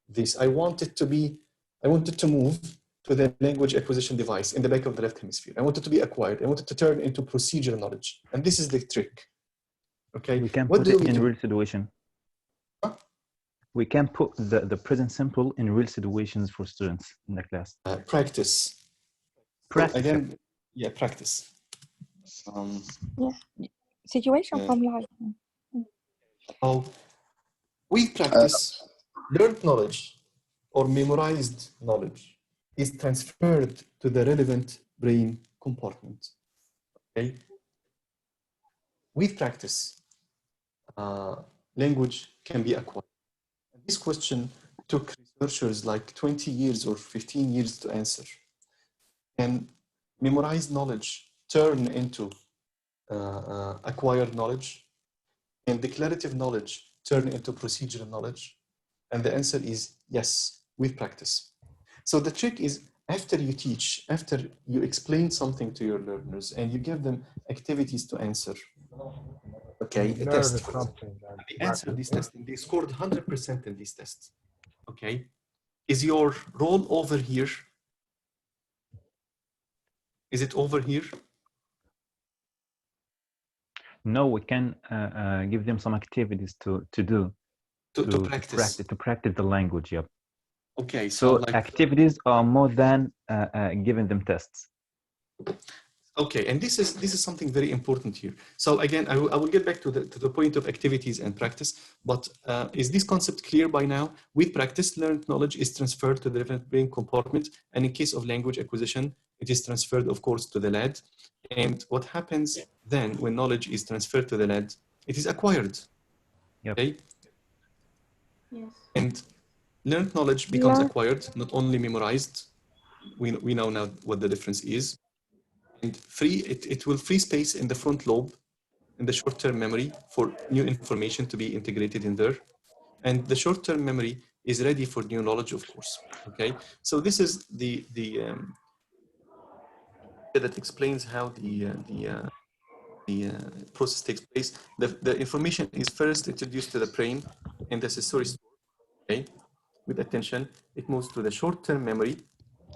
[SPEAKER 1] this. I want it to move to the language acquisition device in the back of the left hemisphere. I want it to be acquired. I want it to turn into procedural knowledge. And this is the trick. Okay.
[SPEAKER 4] We can
[SPEAKER 1] What
[SPEAKER 4] put
[SPEAKER 1] do
[SPEAKER 4] it
[SPEAKER 1] we
[SPEAKER 4] in
[SPEAKER 1] do?
[SPEAKER 4] real situation. We can put the present simple in real situations for students in the class.
[SPEAKER 1] Practice.
[SPEAKER 4] Practice.
[SPEAKER 1] So again, yeah, practice.
[SPEAKER 18] Yeah. Situation from life.
[SPEAKER 1] So we practice learned knowledge or memorized knowledge is transferred to the relevant brain compartment. Okay. With practice, language can be acquired. And this question took researchers like 20 years or 15 years to answer. And memorized knowledge turn into acquired knowledge, and declarative knowledge turn into procedural knowledge? And the answer is yes, with practice. So the trick is, after you teach, after you explain something to your learners and you give them activities to answer, okay, a test, for example, they answered this test and they scored 100% in these tests. Okay, is your role over here? Is it over here?
[SPEAKER 4] No, we can give them some activities to do
[SPEAKER 1] to practice
[SPEAKER 4] the language. Yep.
[SPEAKER 1] Okay,
[SPEAKER 4] so
[SPEAKER 1] like,
[SPEAKER 4] activities are more than giving them tests.
[SPEAKER 1] Okay, and this is something very important here. So again, I will get back to the point of activities and practice, but is this concept clear by now? With practice, learned knowledge is transferred to the different brain compartment, and in case of language acquisition, it is transferred, of course, to the LAD. And what happens then when knowledge is transferred to the LAD? It is acquired.
[SPEAKER 4] Yep.
[SPEAKER 1] Okay.
[SPEAKER 15] Yes.
[SPEAKER 1] And learned knowledge becomes acquired, not only memorized. We know now what the difference is. And it will free space in the front lobe, in the short-term memory, for new information to be integrated in there. And the short-term memory is ready for new knowledge, of course. Okay, so this is the that explains how the process takes place. The information is first introduced to the brain in the sensory store. Okay, with attention, it moves to the short-term memory.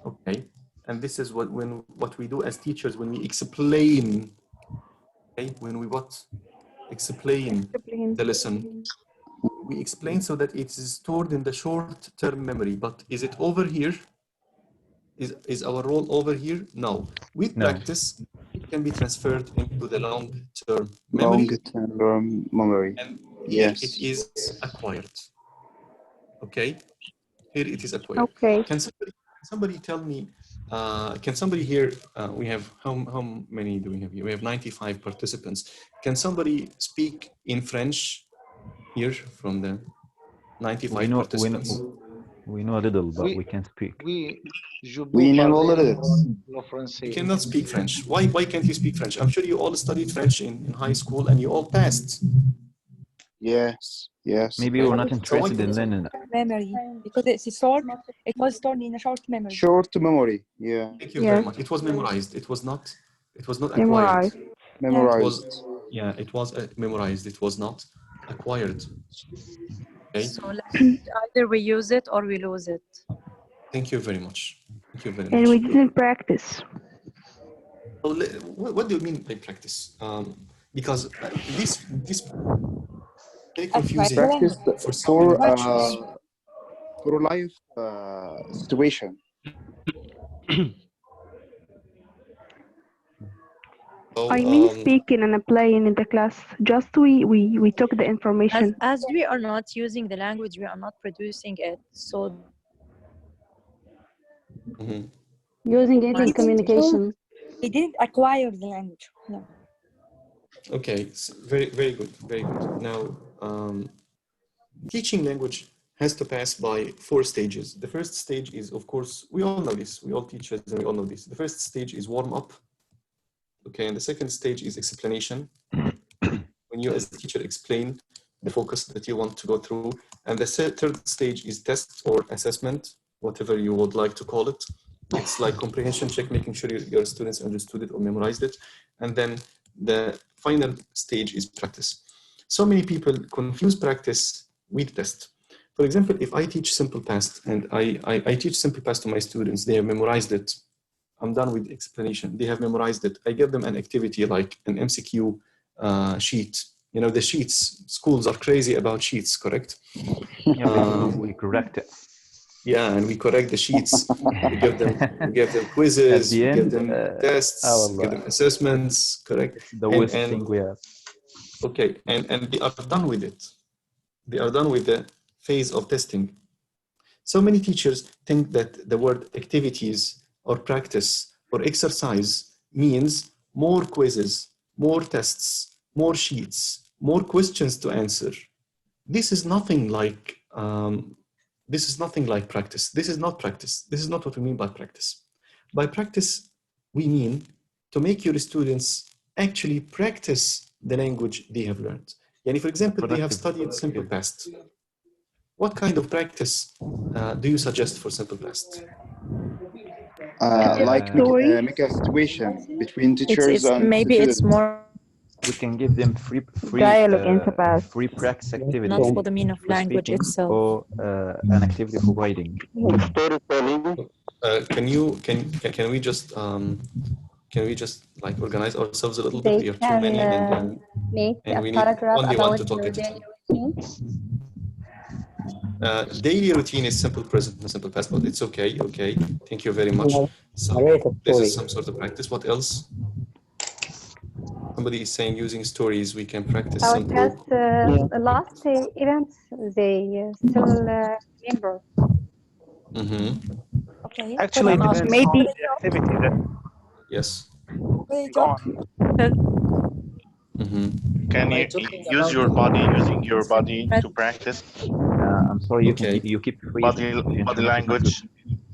[SPEAKER 1] Okay, and this is what we do as teachers when we explain. Okay, when we explain the lesson, we explain so that it is stored in the short-term memory. But is it over here? Is our role over here? No. With practice, it can be transferred into the long-term memory.
[SPEAKER 17] Long-term memory.
[SPEAKER 1] And
[SPEAKER 17] yes.
[SPEAKER 1] It is acquired. Okay. Here it is acquired.
[SPEAKER 18] Okay.
[SPEAKER 1] Can somebody tell me? Can somebody here? We have how many do we have here? We have 95 participants. Can somebody speak in French here from the 95 participants?
[SPEAKER 4] We know a little, but we can't speak.
[SPEAKER 17] We know a little.
[SPEAKER 1] You cannot speak French. Why can't you speak French? I'm sure you all studied French in high school and you all passed.
[SPEAKER 17] Yes, yes.
[SPEAKER 4] Maybe we're not interested in learning.
[SPEAKER 18] Memory, because it was stored in a short memory.
[SPEAKER 17] Short memory, yeah.
[SPEAKER 1] Thank you very much. It was memorized. It was not acquired.
[SPEAKER 17] Memorized.
[SPEAKER 1] It was memorized. It was not acquired. Okay.
[SPEAKER 6] So either we use it or we lose it.
[SPEAKER 1] Thank you very much. Thank you very much.
[SPEAKER 19] And we didn't practice.
[SPEAKER 1] Well, what do you mean by practice? Because this very confusing
[SPEAKER 17] Practice for life situation.
[SPEAKER 19] I mean speaking and playing in the class. Just we took the information.
[SPEAKER 6] As we are not using the language, we are not producing it. So
[SPEAKER 19] using it in communication.
[SPEAKER 18] We didn't acquire the language. No.
[SPEAKER 1] Okay, so very good, very good. Now, teaching language has to pass by 4 stages. The first stage is, of course, we all know this. We all teachers and we all know this. The first stage is warm up. Okay, and the second stage is explanation. When you as a teacher explain the focus that you want to go through. And the third stage is test or assessment, whatever you would like to call it. It's like comprehension check, making sure your students understood it or memorized it. And then the final stage is practice. So many people confuse practice with test. For example, if I teach simple past and I teach simple past to my students, they have memorized it. I'm done with explanation. They have memorized it. I give them an activity like an MCQ sheet You know, the sheets, schools are crazy about sheets, correct?
[SPEAKER 4] We correct it.
[SPEAKER 1] Yeah, and we correct the sheets. we give them quizzes,
[SPEAKER 4] At the
[SPEAKER 1] we give
[SPEAKER 4] end,
[SPEAKER 1] them tests, give them assessments, correct?
[SPEAKER 4] It's the worst thing we have.
[SPEAKER 1] Okay, and they are done with it. They are done with the phase of testing. So many teachers think that the word activities or practice or exercise means more quizzes, more tests, more sheets, more questions to answer. This is nothing like practice. This is not practice. This is not what we mean by practice. By practice, we mean to make your students actually practice the language they have learned. And for example, they have studied simple past. What kind of practice do you suggest for simple past?
[SPEAKER 17] Like make a situation between teachers and
[SPEAKER 18] maybe
[SPEAKER 17] students.
[SPEAKER 18] it's more
[SPEAKER 4] We can give them free practice activities.
[SPEAKER 18] not for the meaning of language
[SPEAKER 4] speaking
[SPEAKER 18] itself.
[SPEAKER 4] or an activity for writing.
[SPEAKER 1] Can we just like organize ourselves a little bit? We are too many, and
[SPEAKER 20] make
[SPEAKER 1] and
[SPEAKER 20] a
[SPEAKER 1] we need
[SPEAKER 20] paragraph
[SPEAKER 1] only one
[SPEAKER 20] about
[SPEAKER 1] to talk
[SPEAKER 20] your
[SPEAKER 1] at a
[SPEAKER 20] daily
[SPEAKER 1] time.
[SPEAKER 20] routine.
[SPEAKER 1] Daily routine is simple present and simple past, but it's okay. Okay, thank you very much. So this is some sort of practice. What else? Somebody is saying using stories we can practice
[SPEAKER 20] Our
[SPEAKER 1] simple.
[SPEAKER 20] past last events they still remember.
[SPEAKER 18] Okay.
[SPEAKER 4] Actually, it depends
[SPEAKER 20] maybe
[SPEAKER 4] on the activity.
[SPEAKER 1] Yes.
[SPEAKER 18] Okay, John.
[SPEAKER 21] Can you use your body, using your body to practice?
[SPEAKER 4] I'm sorry, you keep freezing.
[SPEAKER 21] Body language.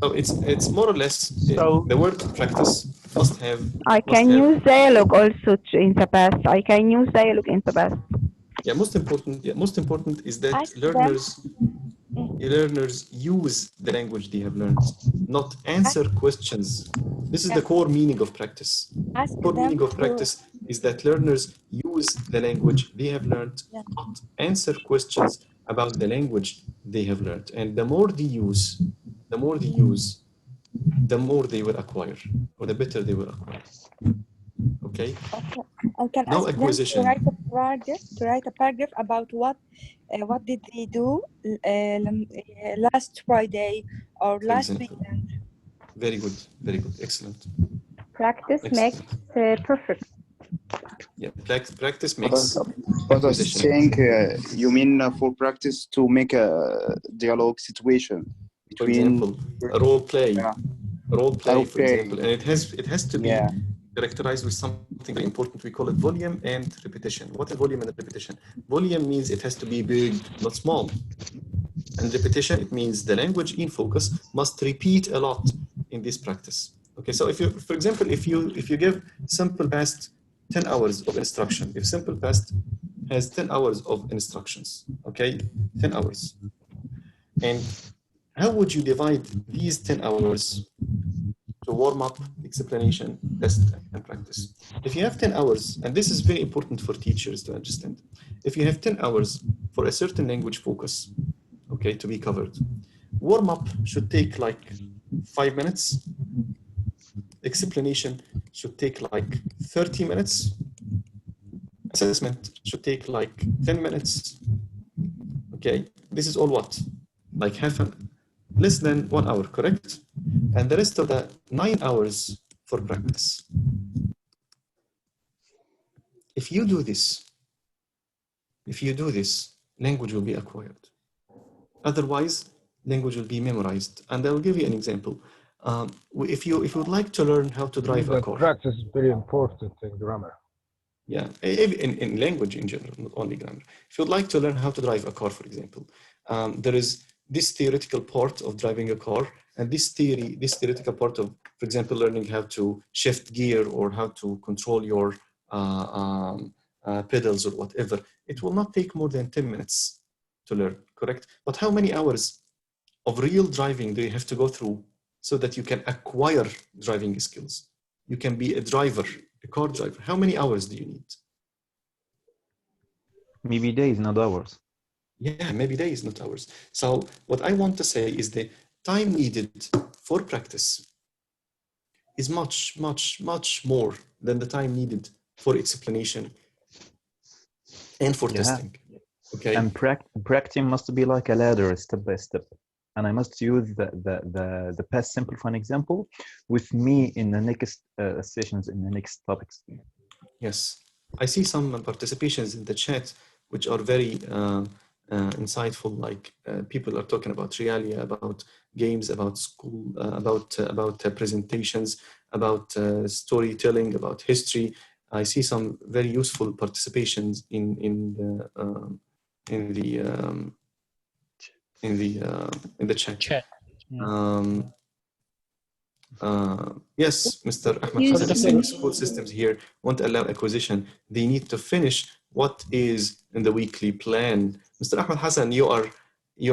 [SPEAKER 1] So it's more or less the word practice must have.
[SPEAKER 19] I can use dialogue also in the past. I can use dialogue in the past.
[SPEAKER 1] Yeah, most important is that learners use the language they have learned, not answer questions. This is the core meaning of practice. Core meaning of practice is that learners use the language they have learned, not answer questions about the language they have learned. And the more they use, the more they will acquire, or the better they will acquire. Okay?
[SPEAKER 18] I can
[SPEAKER 1] No
[SPEAKER 18] ask
[SPEAKER 1] acquisition.
[SPEAKER 18] them to write a paragraph about what did they do last Friday or last weekend.
[SPEAKER 1] Very good, excellent.
[SPEAKER 20] Practice makes perfect.
[SPEAKER 1] Yeah, practice makes
[SPEAKER 17] But I
[SPEAKER 1] acquisition.
[SPEAKER 17] think you mean for practice to make a dialogue situation
[SPEAKER 1] For
[SPEAKER 17] between
[SPEAKER 1] example, a role play, for example, and it has to be characterized with something very important. We call it volume and repetition. What is volume and repetition? Volume means it has to be big, not small. And repetition, it means the language in focus must repeat a lot in this practice. Okay, so if you, for example, if you give simple past 10 hours of instruction, if simple past has 10 hours of instructions, okay, 10 hours. And how would you divide these 10 hours to warm up, explanation, test, and practice? If you have 10 hours, and this is very important for teachers to understand, if you have 10 hours for a certain language focus, okay, to be covered, warm up should take like 5 minutes. Explanation should take like 30 minutes. Assessment should take like 10 minutes. Okay, this is all what? Like less than 1 hour, correct? And the rest of the 9 hours for practice. If you do this, language will be acquired. Otherwise, language will be memorized. And I will give you an example. If you would like to learn how to drive a car.
[SPEAKER 13] Practice is very important in grammar.
[SPEAKER 1] Yeah, in language in general, not only grammar. If you'd like to learn how to drive a car, for example, there is this theoretical part of driving a car, and this theoretical part of, for example, learning how to shift gear or how to control your pedals or whatever. It will not take more than 10 minutes to learn, correct? But how many hours of real driving do you have to go through so that you can acquire driving skills? You can be a driver, a car driver. How many hours do you need?
[SPEAKER 4] Maybe days, not hours.
[SPEAKER 1] Yeah, maybe days, not hours. So what I want to say is the time needed for practice is much, much, much more than the time needed for explanation and for
[SPEAKER 4] Yeah.
[SPEAKER 1] testing. Okay.
[SPEAKER 4] And practicing must be like a ladder, step by step. And I must use the past simple for an example with me in the next sessions, in the next topics.
[SPEAKER 1] Yes, I see some participations in the chat which are very insightful. Like people are talking about realia, about games, about school, about presentations, about storytelling, about history. I see some very useful participations in the chat. Yes, Mr. Ahmed Hassan is saying school systems here won't allow acquisition. They need to finish what is in the weekly plan. Mr. Ahmed Hassan, you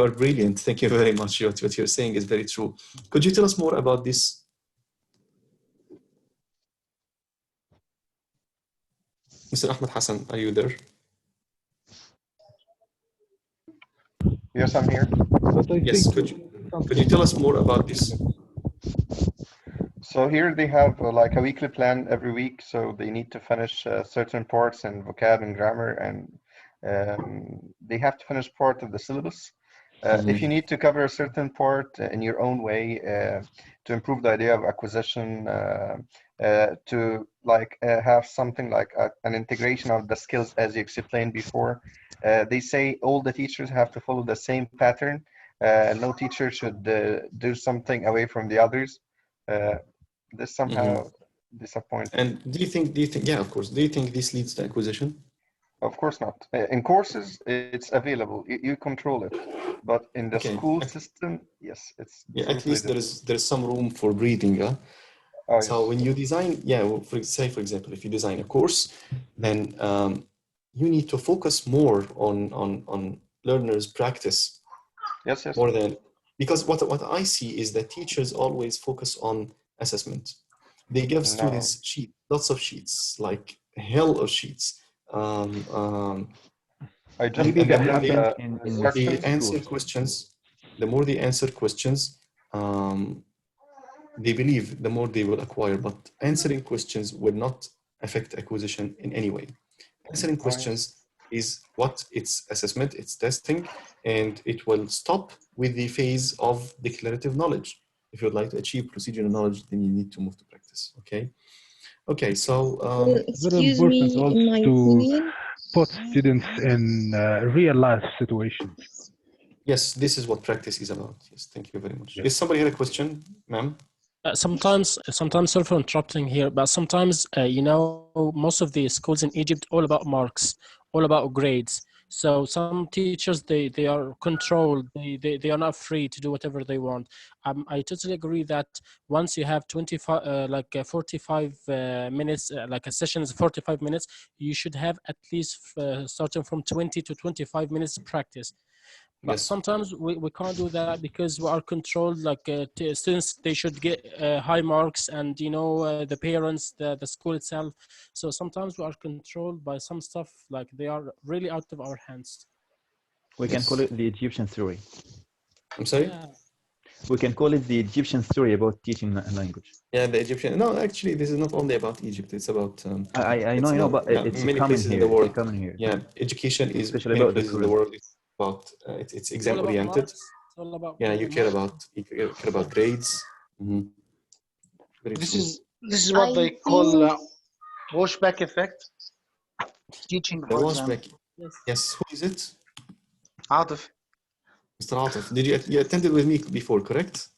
[SPEAKER 1] are brilliant. Thank you very much. What you're saying is very true. Could you tell us more about this? Mr. Ahmed Hassan, are you there?
[SPEAKER 5] Yes, I'm here.
[SPEAKER 1] Yes, could you tell us more about this?
[SPEAKER 5] So here they have like a weekly plan every week. So they need to finish certain parts in vocab and grammar, and they have to finish part of the syllabus. If you need to cover a certain part in your own way to improve the idea of acquisition, to like have something like an integration of the skills as you explained before, they say all the teachers have to follow the same pattern. No teacher should do something away from the others. This somehow disappoints.
[SPEAKER 1] And do you think, yeah, of course, do you think this leads to acquisition?
[SPEAKER 5] Of course not. In courses, it's available. You control it. But in the school system, yes, it's
[SPEAKER 1] yeah. At least there is some room for breathing. Huh?
[SPEAKER 5] Oh,
[SPEAKER 1] so when you design, yeah, well, for example, if you design a course, then you need to focus more on learners' practice.
[SPEAKER 5] Yes.
[SPEAKER 1] More than, because what I see is that teachers always focus on assessment. They give students lots of sheets, like hell of sheets.
[SPEAKER 5] I just
[SPEAKER 1] Maybe
[SPEAKER 5] get
[SPEAKER 1] they answer questions. The more they answer questions, they believe the more they will acquire. But answering questions will not affect acquisition in any way. Answering questions is what? It's assessment, it's testing, and it will stop with the phase of declarative knowledge. If you'd like to achieve procedural knowledge, then you need to move to practice. Okay, so
[SPEAKER 13] very important also to put students in real life situations.
[SPEAKER 1] Yes, this is what practice is about. Yes, thank you very much. Yes. Is somebody had a question, ma'am?
[SPEAKER 16] Sometimes sorry for interrupting here, but sometimes you know, most of the schools in Egypt all about marks, all about grades. So some teachers they are controlled. They are not free to do whatever they want. I totally agree that once you have 45 minutes, like a session is 45 minutes, you should have at least starting from 20 to 25 minutes practice. But sometimes we can't do that because we are controlled. Like students, they should get high marks, and you know the parents, the school itself. So sometimes we are controlled by some stuff, like they are really out of our hands.
[SPEAKER 4] We can call it the Egyptian theory.
[SPEAKER 1] I'm sorry?
[SPEAKER 16] Yeah.
[SPEAKER 4] We can call it the Egyptian theory about teaching a language.
[SPEAKER 1] Yeah, the Egyptian. No, actually, this is not only about Egypt. It's about.
[SPEAKER 4] I know, but it's
[SPEAKER 1] many
[SPEAKER 4] common
[SPEAKER 1] places
[SPEAKER 4] here.
[SPEAKER 1] in the world.
[SPEAKER 4] It's common here.
[SPEAKER 1] Yeah, education is
[SPEAKER 4] especially
[SPEAKER 1] many
[SPEAKER 4] about
[SPEAKER 1] places in the world. About it's exam oriented. Yeah, you care about grades.
[SPEAKER 7] This is what they call washback effect. Teaching
[SPEAKER 1] the washback. Yes, who is it?
[SPEAKER 7] Atif.
[SPEAKER 1] Mr. Atif, you attended with me before, correct?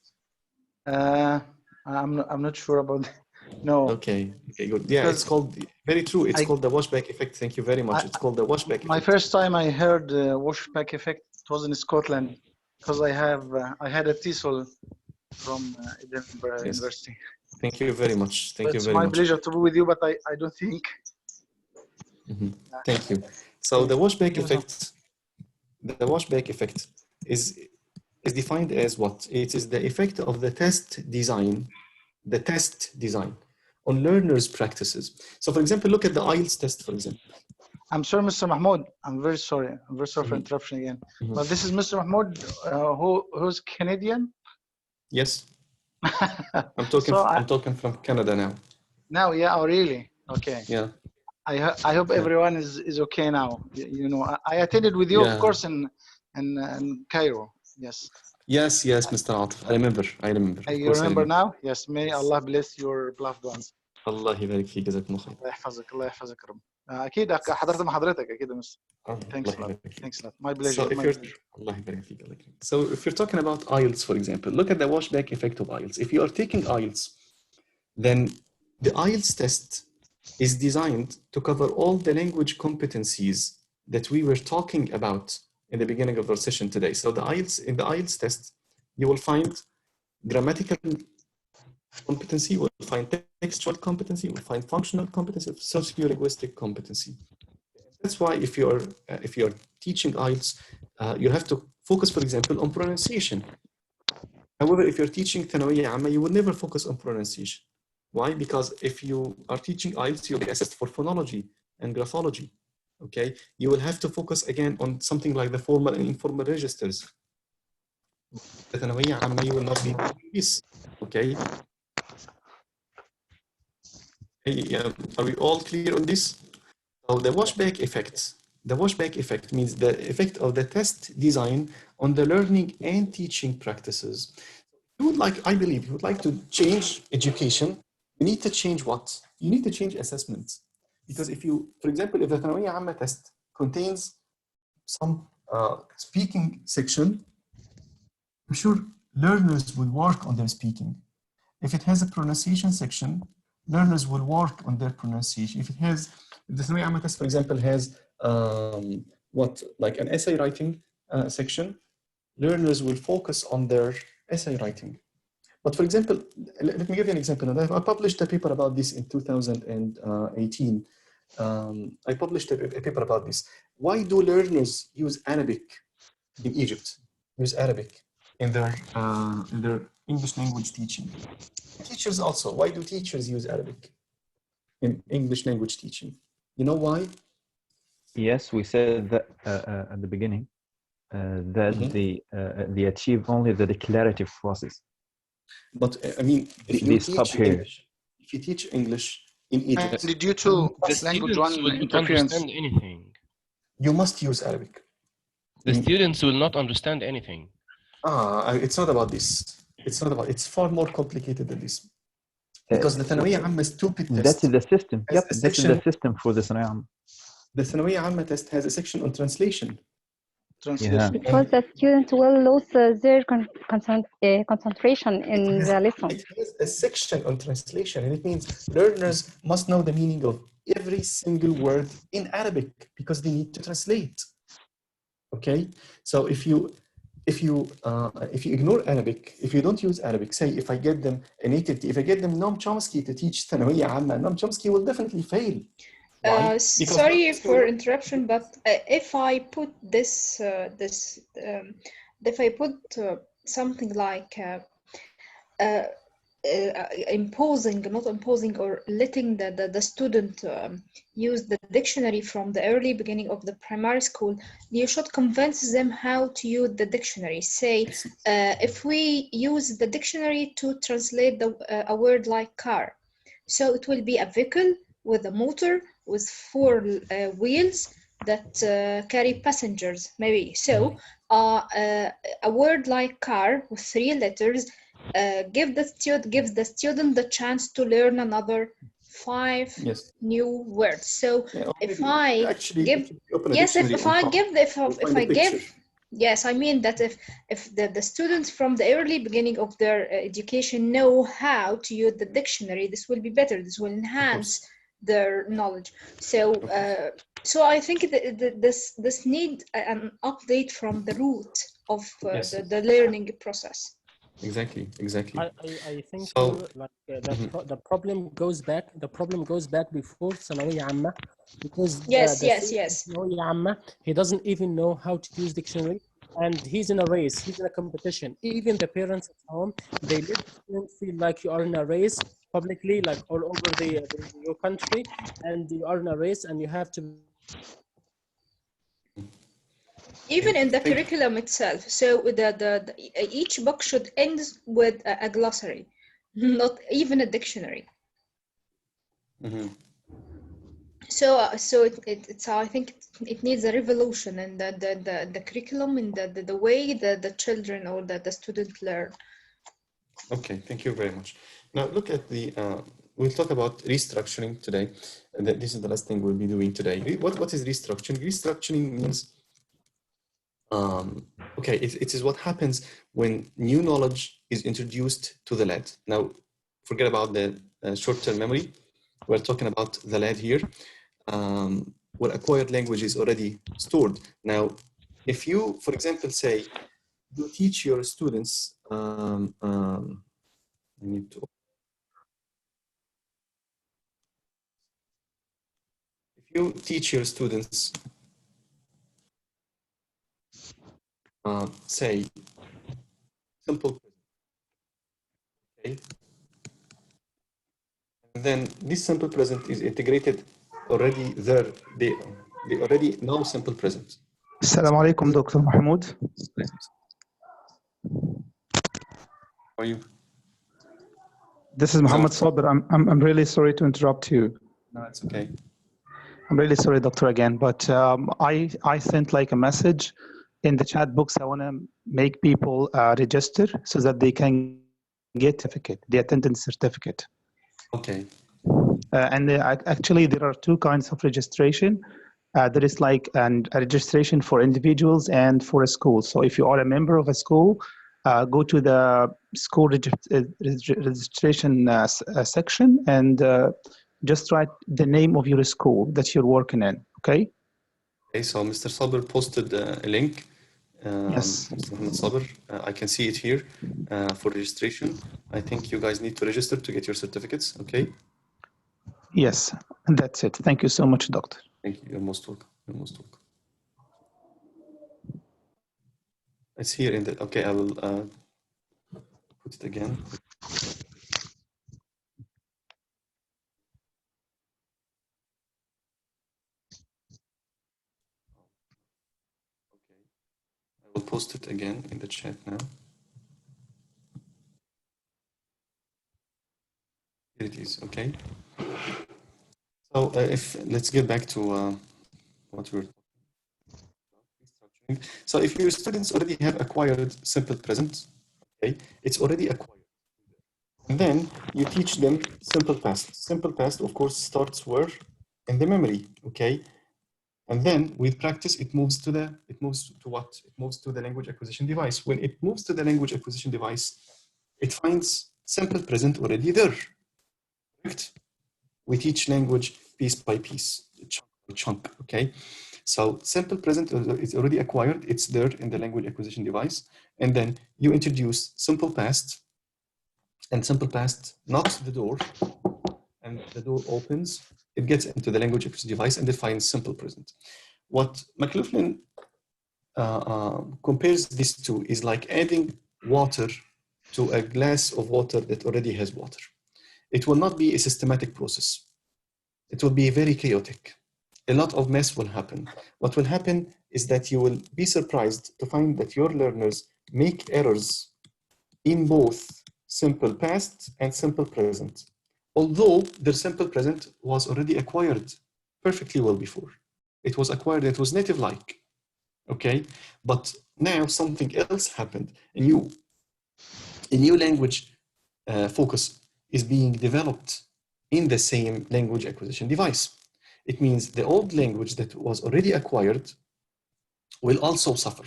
[SPEAKER 7] I'm not sure about that. No.
[SPEAKER 1] Okay, good. Yeah, it's called, very true. It's called the washback effect. Thank you very much. It's called the washback effect.
[SPEAKER 7] My first time I heard washback effect, it was in Scotland, because I had a TESL from Edinburgh University.
[SPEAKER 1] Thank you very much. Thank you very much.
[SPEAKER 7] It's my pleasure to be with you, but I don't think.
[SPEAKER 1] Thank you. So the washback effect is defined as what? It is the effect of the test design on learners' practices. So for example, look at the IELTS test, for example.
[SPEAKER 7] I'm sorry, Mr. Mahmoud. I'm very sorry. I'm very sorry for interruption again. But this is Mr. Mahmoud, who's Canadian?
[SPEAKER 1] Yes. I'm talking from Canada now.
[SPEAKER 7] Now, yeah, oh, really? Okay.
[SPEAKER 1] Yeah.
[SPEAKER 8] I hope everyone is okay now. You know, I attended with you, of course, in Cairo. Yes.
[SPEAKER 1] Yes, Mr. Atif. I remember.
[SPEAKER 8] You remember now? Yes. May Allah bless your loved ones.
[SPEAKER 1] الله يبارك فيك جزاكم الله خير.
[SPEAKER 8] الله يحفظك الله يحفظك يا رب. أكيد حضرت مع حضرتك أكيد يا مستر. Thanks a lot. Thanks a lot. My pleasure.
[SPEAKER 1] So if you're talking about IELTS, for example, look at the washback effect of IELTS. If you are taking IELTS, then the IELTS test is designed to cover all the language competencies that we were talking about in the beginning of our session today. So in the IELTS test, you will find grammatical competency, you will find textual competency, you will find functional competency, socio-linguistic competency. That's why if you're teaching IELTS, you have to focus, for example, on pronunciation. However, if you're teaching ثانوية عامة, you will never focus on pronunciation. Why? Because if you are teaching IELTS, you'll be assessed for phonology and graphology. Okay, you will have to focus again on something like the formal and informal registers. The ثانوية عامة, you will not be doing this. Okay. Are we all clear on this? So the washback effect means the effect of the test design on the learning and teaching practices. I believe you would like to change education, you need to change what? You need to change assessments. Because if you, for example, if the ثانوية عامة test contains some speaking section, I'm sure learners will work on their speaking. If it has a pronunciation section, learners will work on their pronunciation. If the ثانوية عامة test, for example, has like an essay writing section, learners will focus on their essay writing. But for example, let me give you an example. I published a paper about this in 2018. I published a paper about this. Why do learners use Arabic in Egypt? Use Arabic in their English language teaching. Teachers also. Why do teachers use Arabic in English language teaching? You know why?
[SPEAKER 4] Yes, we said that at the beginning that they achieve only the declarative process.
[SPEAKER 1] But I mean, if you teach English in Egypt,
[SPEAKER 8] and due to this language one interference,
[SPEAKER 22] understand anything.
[SPEAKER 1] You must use Arabic.
[SPEAKER 22] The students will not understand anything.
[SPEAKER 1] It's not about this. It's far more complicated than this. Because the ثانوية عامة stupid test.
[SPEAKER 4] That's the system. Yep, that's the system for the ثانوية عامة.
[SPEAKER 1] The ثانوية عامة test has a section on translation.
[SPEAKER 4] Yeah.
[SPEAKER 20] Because the students will lose their concentration in the lesson.
[SPEAKER 1] It has a section on translation, and it means learners must know the meaning of every single word in Arabic because they need to translate. Okay, so if you ignore Arabic, if you don't use Arabic, say if I get them if I get them Noam Chomsky to teach ثانوية عامة, Noam Chomsky will definitely fail.
[SPEAKER 14] Sorry for interruption, but if I put something like not imposing or letting the student use the dictionary from the early beginning of the primary school, you should convince them how to use the dictionary. Say, if we use the dictionary to translate a word like car, so it will be a vehicle with a motor with 4 wheels that carry passengers, maybe. So a word like car with 3 letters gives the student the chance to learn another 5 new words. So if I give yes, I mean that if the students from the early beginning of their education know how to use the dictionary, this will be better. This will enhance their knowledge. So I think this need an update from the root of the learning process.
[SPEAKER 1] Exactly.
[SPEAKER 16] I think the problem goes back. The problem goes back before ثانوية عامة, because
[SPEAKER 14] yes.
[SPEAKER 16] ثانوية عامة, he doesn't even know how to use dictionary, and he's in a race. He's in a competition. Even the parents at home, they let the students feel like you are in a race publicly, like all over your country, and you are in a race, and you have to.
[SPEAKER 14] Even in the curriculum itself, so each book should end with a glossary, not even a dictionary. So it's I think it needs a revolution in the curriculum, in the way the children or the student learn.
[SPEAKER 1] Okay, thank you very much. Now look at the, we'll talk about restructuring today. And this is the last thing we'll be doing today. What is restructuring? Restructuring means, okay, it is what happens when new knowledge is introduced to the lad. Now, forget about the short-term memory. We're talking about the lad here, where acquired language is already stored. Now, if you, for example, say, you teach your students, I need to. If you teach your students, say, simple present, okay, and then this simple present is integrated already there. They already know simple present.
[SPEAKER 10] Assalamu alaikum, Dr. Mahmoud.
[SPEAKER 1] How are you?
[SPEAKER 10] This is Muhammad Sabir. I'm really sorry to interrupt you.
[SPEAKER 1] No, it's okay.
[SPEAKER 10] I'm really sorry, Doctor, again, but I sent like a message in the chat box. I want to make people register so that they can get certificate, the attendance certificate.
[SPEAKER 1] Okay.
[SPEAKER 10] And actually, there are two kinds of registration. There is like a registration for individuals and for a school. So if you are a member of a school, go to the school registration section and just write the name of your school that you're working in, okay?
[SPEAKER 1] Okay, so Mr. Sabir posted a link.
[SPEAKER 10] Yes.
[SPEAKER 1] Mr. Muhammad Sabir, I can see it here for registration. I think you guys need to register to get your certificates, okay?
[SPEAKER 10] Yes, and that's it. Thank you so much, Doctor.
[SPEAKER 1] Thank you. You're most welcome. You're most welcome. It's here in the, okay, I will put it again. Okay, I will post it again in the chat now. Here it is, okay? So let's get back to what we were talking about. So if your students already have acquired simple present, okay, it's already acquired. And then you teach them simple past. Simple past, of course, starts where? In the memory, okay? And then with practice, it moves to what? It moves to the language acquisition device. When it moves to the language acquisition device, it finds simple present already there. Correct? We teach language piece by piece, chunk by chunk, okay? So simple present is already acquired. It's there in the language acquisition device. And then you introduce simple past, and simple past knocks the door, and the door opens. It gets into the language acquisition device and defines simple present. What McLaughlin compares this to is like adding water to a glass of water that already has water. It will not be a systematic process. It will be very chaotic. A lot of mess will happen. What will happen is that you will be surprised to find that your learners make errors in both simple past and simple present, although their simple present was already acquired perfectly well before. It was acquired, it was native-like, okay? But now something else happened. A new language focus is being developed in the same language acquisition device. It means the old language that was already acquired will also suffer.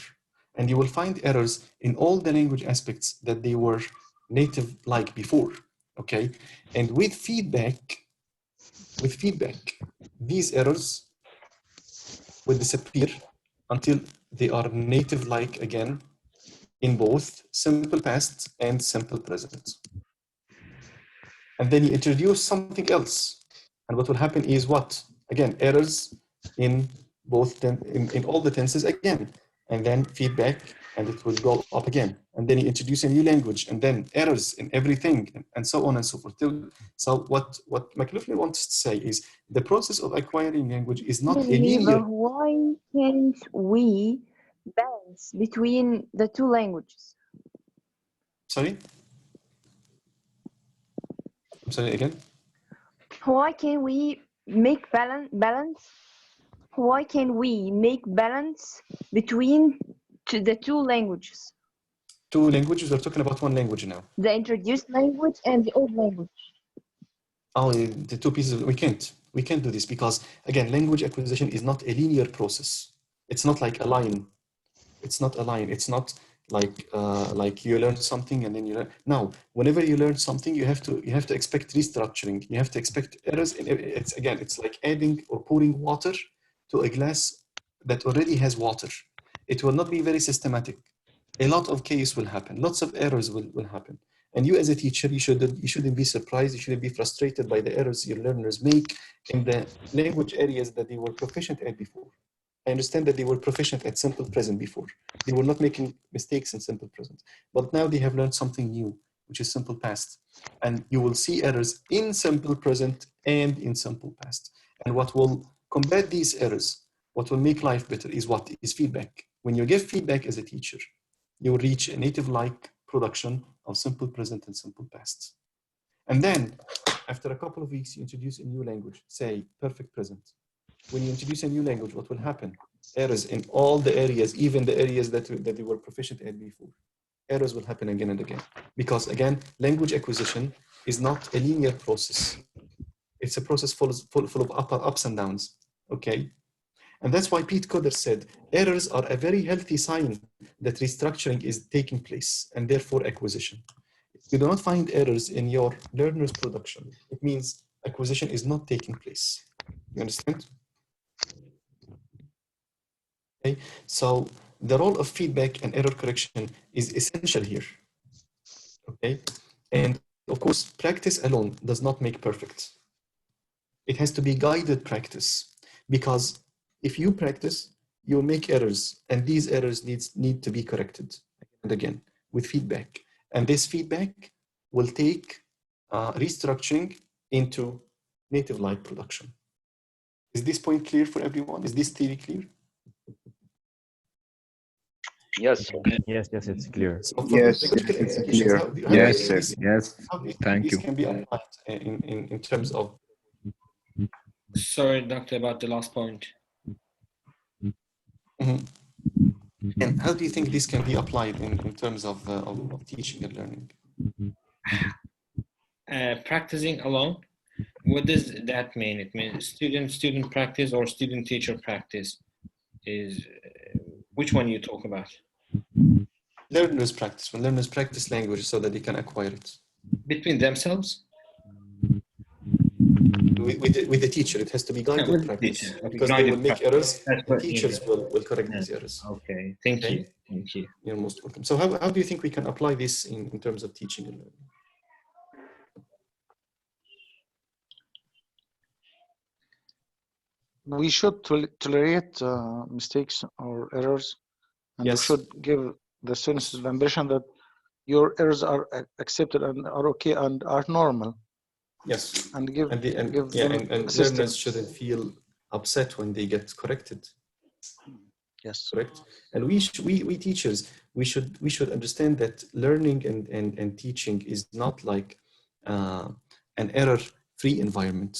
[SPEAKER 1] And you will find errors in all the language aspects that they were native-like before, okay? And with feedback, these errors will disappear until they are native-like again in both simple past and simple present. And then you introduce something else. And what will happen is what? Again, errors in both in all the tenses again, and then feedback, and it will go up again. And then you introduce a new language, and then errors in everything, and so on and so forth. So what McLaughlin wants to say is the process of acquiring language is not a linear.
[SPEAKER 11] Why can't we balance between the two languages?
[SPEAKER 1] Sorry? I'm sorry, again?
[SPEAKER 11] Why can we make balance? Why can we make balance between the two languages?
[SPEAKER 1] Two languages? We're talking about one language now.
[SPEAKER 11] The introduced language and the old language.
[SPEAKER 1] Oh, the two pieces, we can't do this because, again, language acquisition is not a linear process. It's not like a line. It's not a line. It's not like you learn something and then you learn. Now, whenever you learn something, you have to expect restructuring. You have to expect errors. It's like adding or pouring water to a glass that already has water. It will not be very systematic. A lot of chaos will happen. Lots of errors will happen. And you as a teacher, you shouldn't be surprised. You shouldn't be frustrated by the errors your learners make in the language areas that they were proficient at before. I understand that they were proficient at simple present before. They were not making mistakes in simple present. But now they have learned something new, which is simple past. And you will see errors in simple present and in simple past. And what will combat these errors, what will make life better is what is feedback. When you give feedback as a teacher, you will reach a native-like production of simple present and simple past. And then, after a couple of weeks, you introduce a new language, say perfect present. When you introduce a new language, what will happen? Errors in all the areas, even the areas that they were proficient at before. Errors will happen again and again. Because again, language acquisition is not a linear process. It's a process full of ups and downs, okay? And that's why Pete Coder said, errors are a very healthy sign that restructuring is taking place and therefore acquisition. If you do not find errors in your learner's production, it means acquisition is not taking place. You understand? Okay, so the role of feedback and error correction is essential here. Okay, and of course, practice alone does not make perfect. It has to be guided practice, because if you practice, you'll make errors, and these errors need to be corrected and again with feedback. And this feedback will take restructuring into native-like production. Is this point clear for everyone? Is this theory clear?
[SPEAKER 9] Yes.
[SPEAKER 4] Yes, it's clear.
[SPEAKER 1] So
[SPEAKER 17] Yes, it's clear.
[SPEAKER 3] Yes. Thank
[SPEAKER 1] this
[SPEAKER 3] you.
[SPEAKER 1] can be applied in terms of.
[SPEAKER 12] Sorry, Doctor, about the last point.
[SPEAKER 1] Mm-hmm. And how do you think this can be applied in terms of teaching and learning?
[SPEAKER 12] Practicing alone, what does that mean? It means student practice or student-teacher practice? Is which one you talk about?
[SPEAKER 1] Learners practice. When learners practice language so that they can acquire it.
[SPEAKER 12] Between themselves?
[SPEAKER 1] With the teacher, it has to be guided practice. Okay, because they will make errors, and teachers will correct these errors.
[SPEAKER 12] Okay, thank you. Thank you.
[SPEAKER 1] You're most welcome. So how do you think we can apply this in terms of teaching and learning?
[SPEAKER 8] We should tolerate mistakes or errors, and we should give the students the impression that your errors are accepted and are okay and are normal.
[SPEAKER 1] Yes,
[SPEAKER 8] and give them
[SPEAKER 1] learners shouldn't feel upset when they get corrected.
[SPEAKER 8] Yes,
[SPEAKER 1] correct. And we teachers, we should understand that learning and teaching is not like an error-free environment.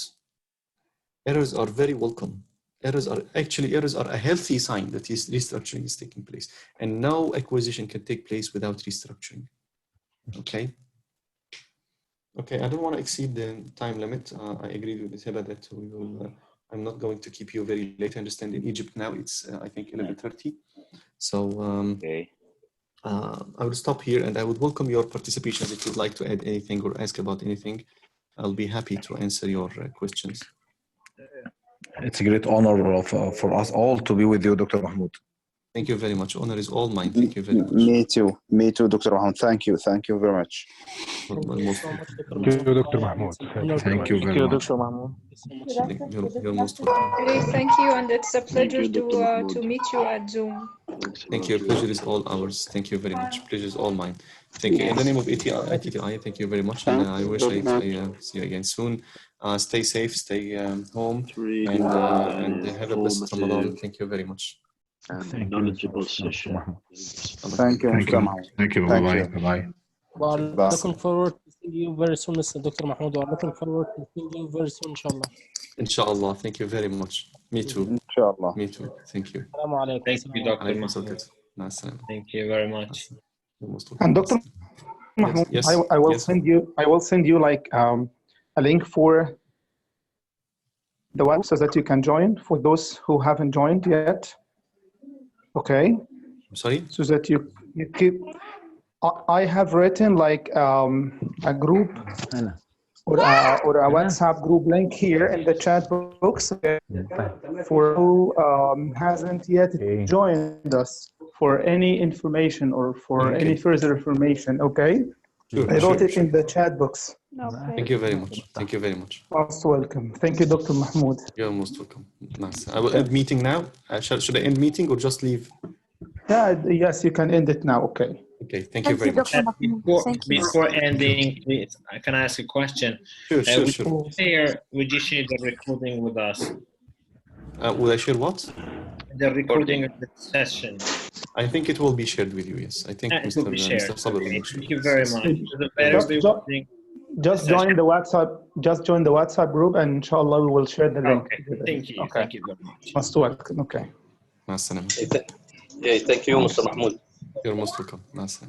[SPEAKER 1] Errors are very welcome. Errors are a healthy sign that restructuring is taking place, and no acquisition can take place without restructuring. Okay. Okay, I don't want to exceed the time limit. I agree with Heba that we will. I'm not going to keep you very late. I understand in Egypt now it's I think 11:30. So I will stop here, and I would welcome your participation if you'd like to add anything or ask about anything. I'll be happy to answer your questions.
[SPEAKER 3] It's a great honor for us all to be with you, Dr. Mahmoud.
[SPEAKER 1] Thank you very much. Honor is all mine. Thank you very much.
[SPEAKER 17] Me too, Dr. Mahmoud. Thank you very much.
[SPEAKER 13] Thank you, Dr. Mahmoud.
[SPEAKER 3] Thank you very much.
[SPEAKER 8] Dr. Mahmoud.
[SPEAKER 1] You're most welcome.
[SPEAKER 14] Okay, thank you, and it's a pleasure to meet you at Zoom.
[SPEAKER 1] Thank you. Pleasure is all ours. Thank you very much. Pleasure is all mine. Thank you. In the name of iTTi, thank you very much. And I wish I see you again soon. Stay safe, stay home, and have a blessed Ramadan. Thank you very much.
[SPEAKER 21] Knowledgeable session.
[SPEAKER 17] Thank you.
[SPEAKER 3] Thank you. Bye-bye. Bye-bye.
[SPEAKER 16] Well, looking forward to seeing you very soon, Dr. Mahmoud. We're looking forward to seeing you very soon, inshallah.
[SPEAKER 1] Inshallah. Thank you very much. Me too.
[SPEAKER 17] Inshallah.
[SPEAKER 1] Me too. Thank you.
[SPEAKER 12] Thank you, Dr. Mahmoud. Thank you very much.
[SPEAKER 10] And Dr. Mahmoud,
[SPEAKER 1] Yes.
[SPEAKER 10] I will send you like a link for the web so that you can join for those who haven't joined yet. Okay.
[SPEAKER 1] I'm sorry.
[SPEAKER 10] So that you keep. I have written like a group or a WhatsApp group link here in the chat box for who hasn't yet joined us for any information or for any further information. Okay.
[SPEAKER 1] Sure,
[SPEAKER 10] I wrote it in the chat box.
[SPEAKER 1] Thank you very much. Thank you very much.
[SPEAKER 10] Most welcome. Thank you, Dr. Mahmoud.
[SPEAKER 1] You're most welcome. Nice. I will end meeting now. Should I end meeting or just leave?
[SPEAKER 10] Yeah, yes, you can end it now. Okay.
[SPEAKER 1] Okay. Thank you very much.
[SPEAKER 12] Before ending, please, can I ask a question?
[SPEAKER 1] Sure.
[SPEAKER 12] Would you share the recording with us?
[SPEAKER 1] Will I share what?
[SPEAKER 12] The recording of the session.
[SPEAKER 1] I think it will be shared with you. Yes, I think
[SPEAKER 12] It will be shared.
[SPEAKER 1] Mr. Sabir will
[SPEAKER 12] Thank you very much.
[SPEAKER 10] Just join the WhatsApp. Just join the WhatsApp group, and inshallah we will share the link.
[SPEAKER 12] Okay. Thank you.
[SPEAKER 10] Okay.
[SPEAKER 12] Thank you very much.
[SPEAKER 10] Most welcome. Okay.
[SPEAKER 1] Nice.
[SPEAKER 2] Thank you, Mr. Mahmoud.
[SPEAKER 1] You're most welcome. Nice.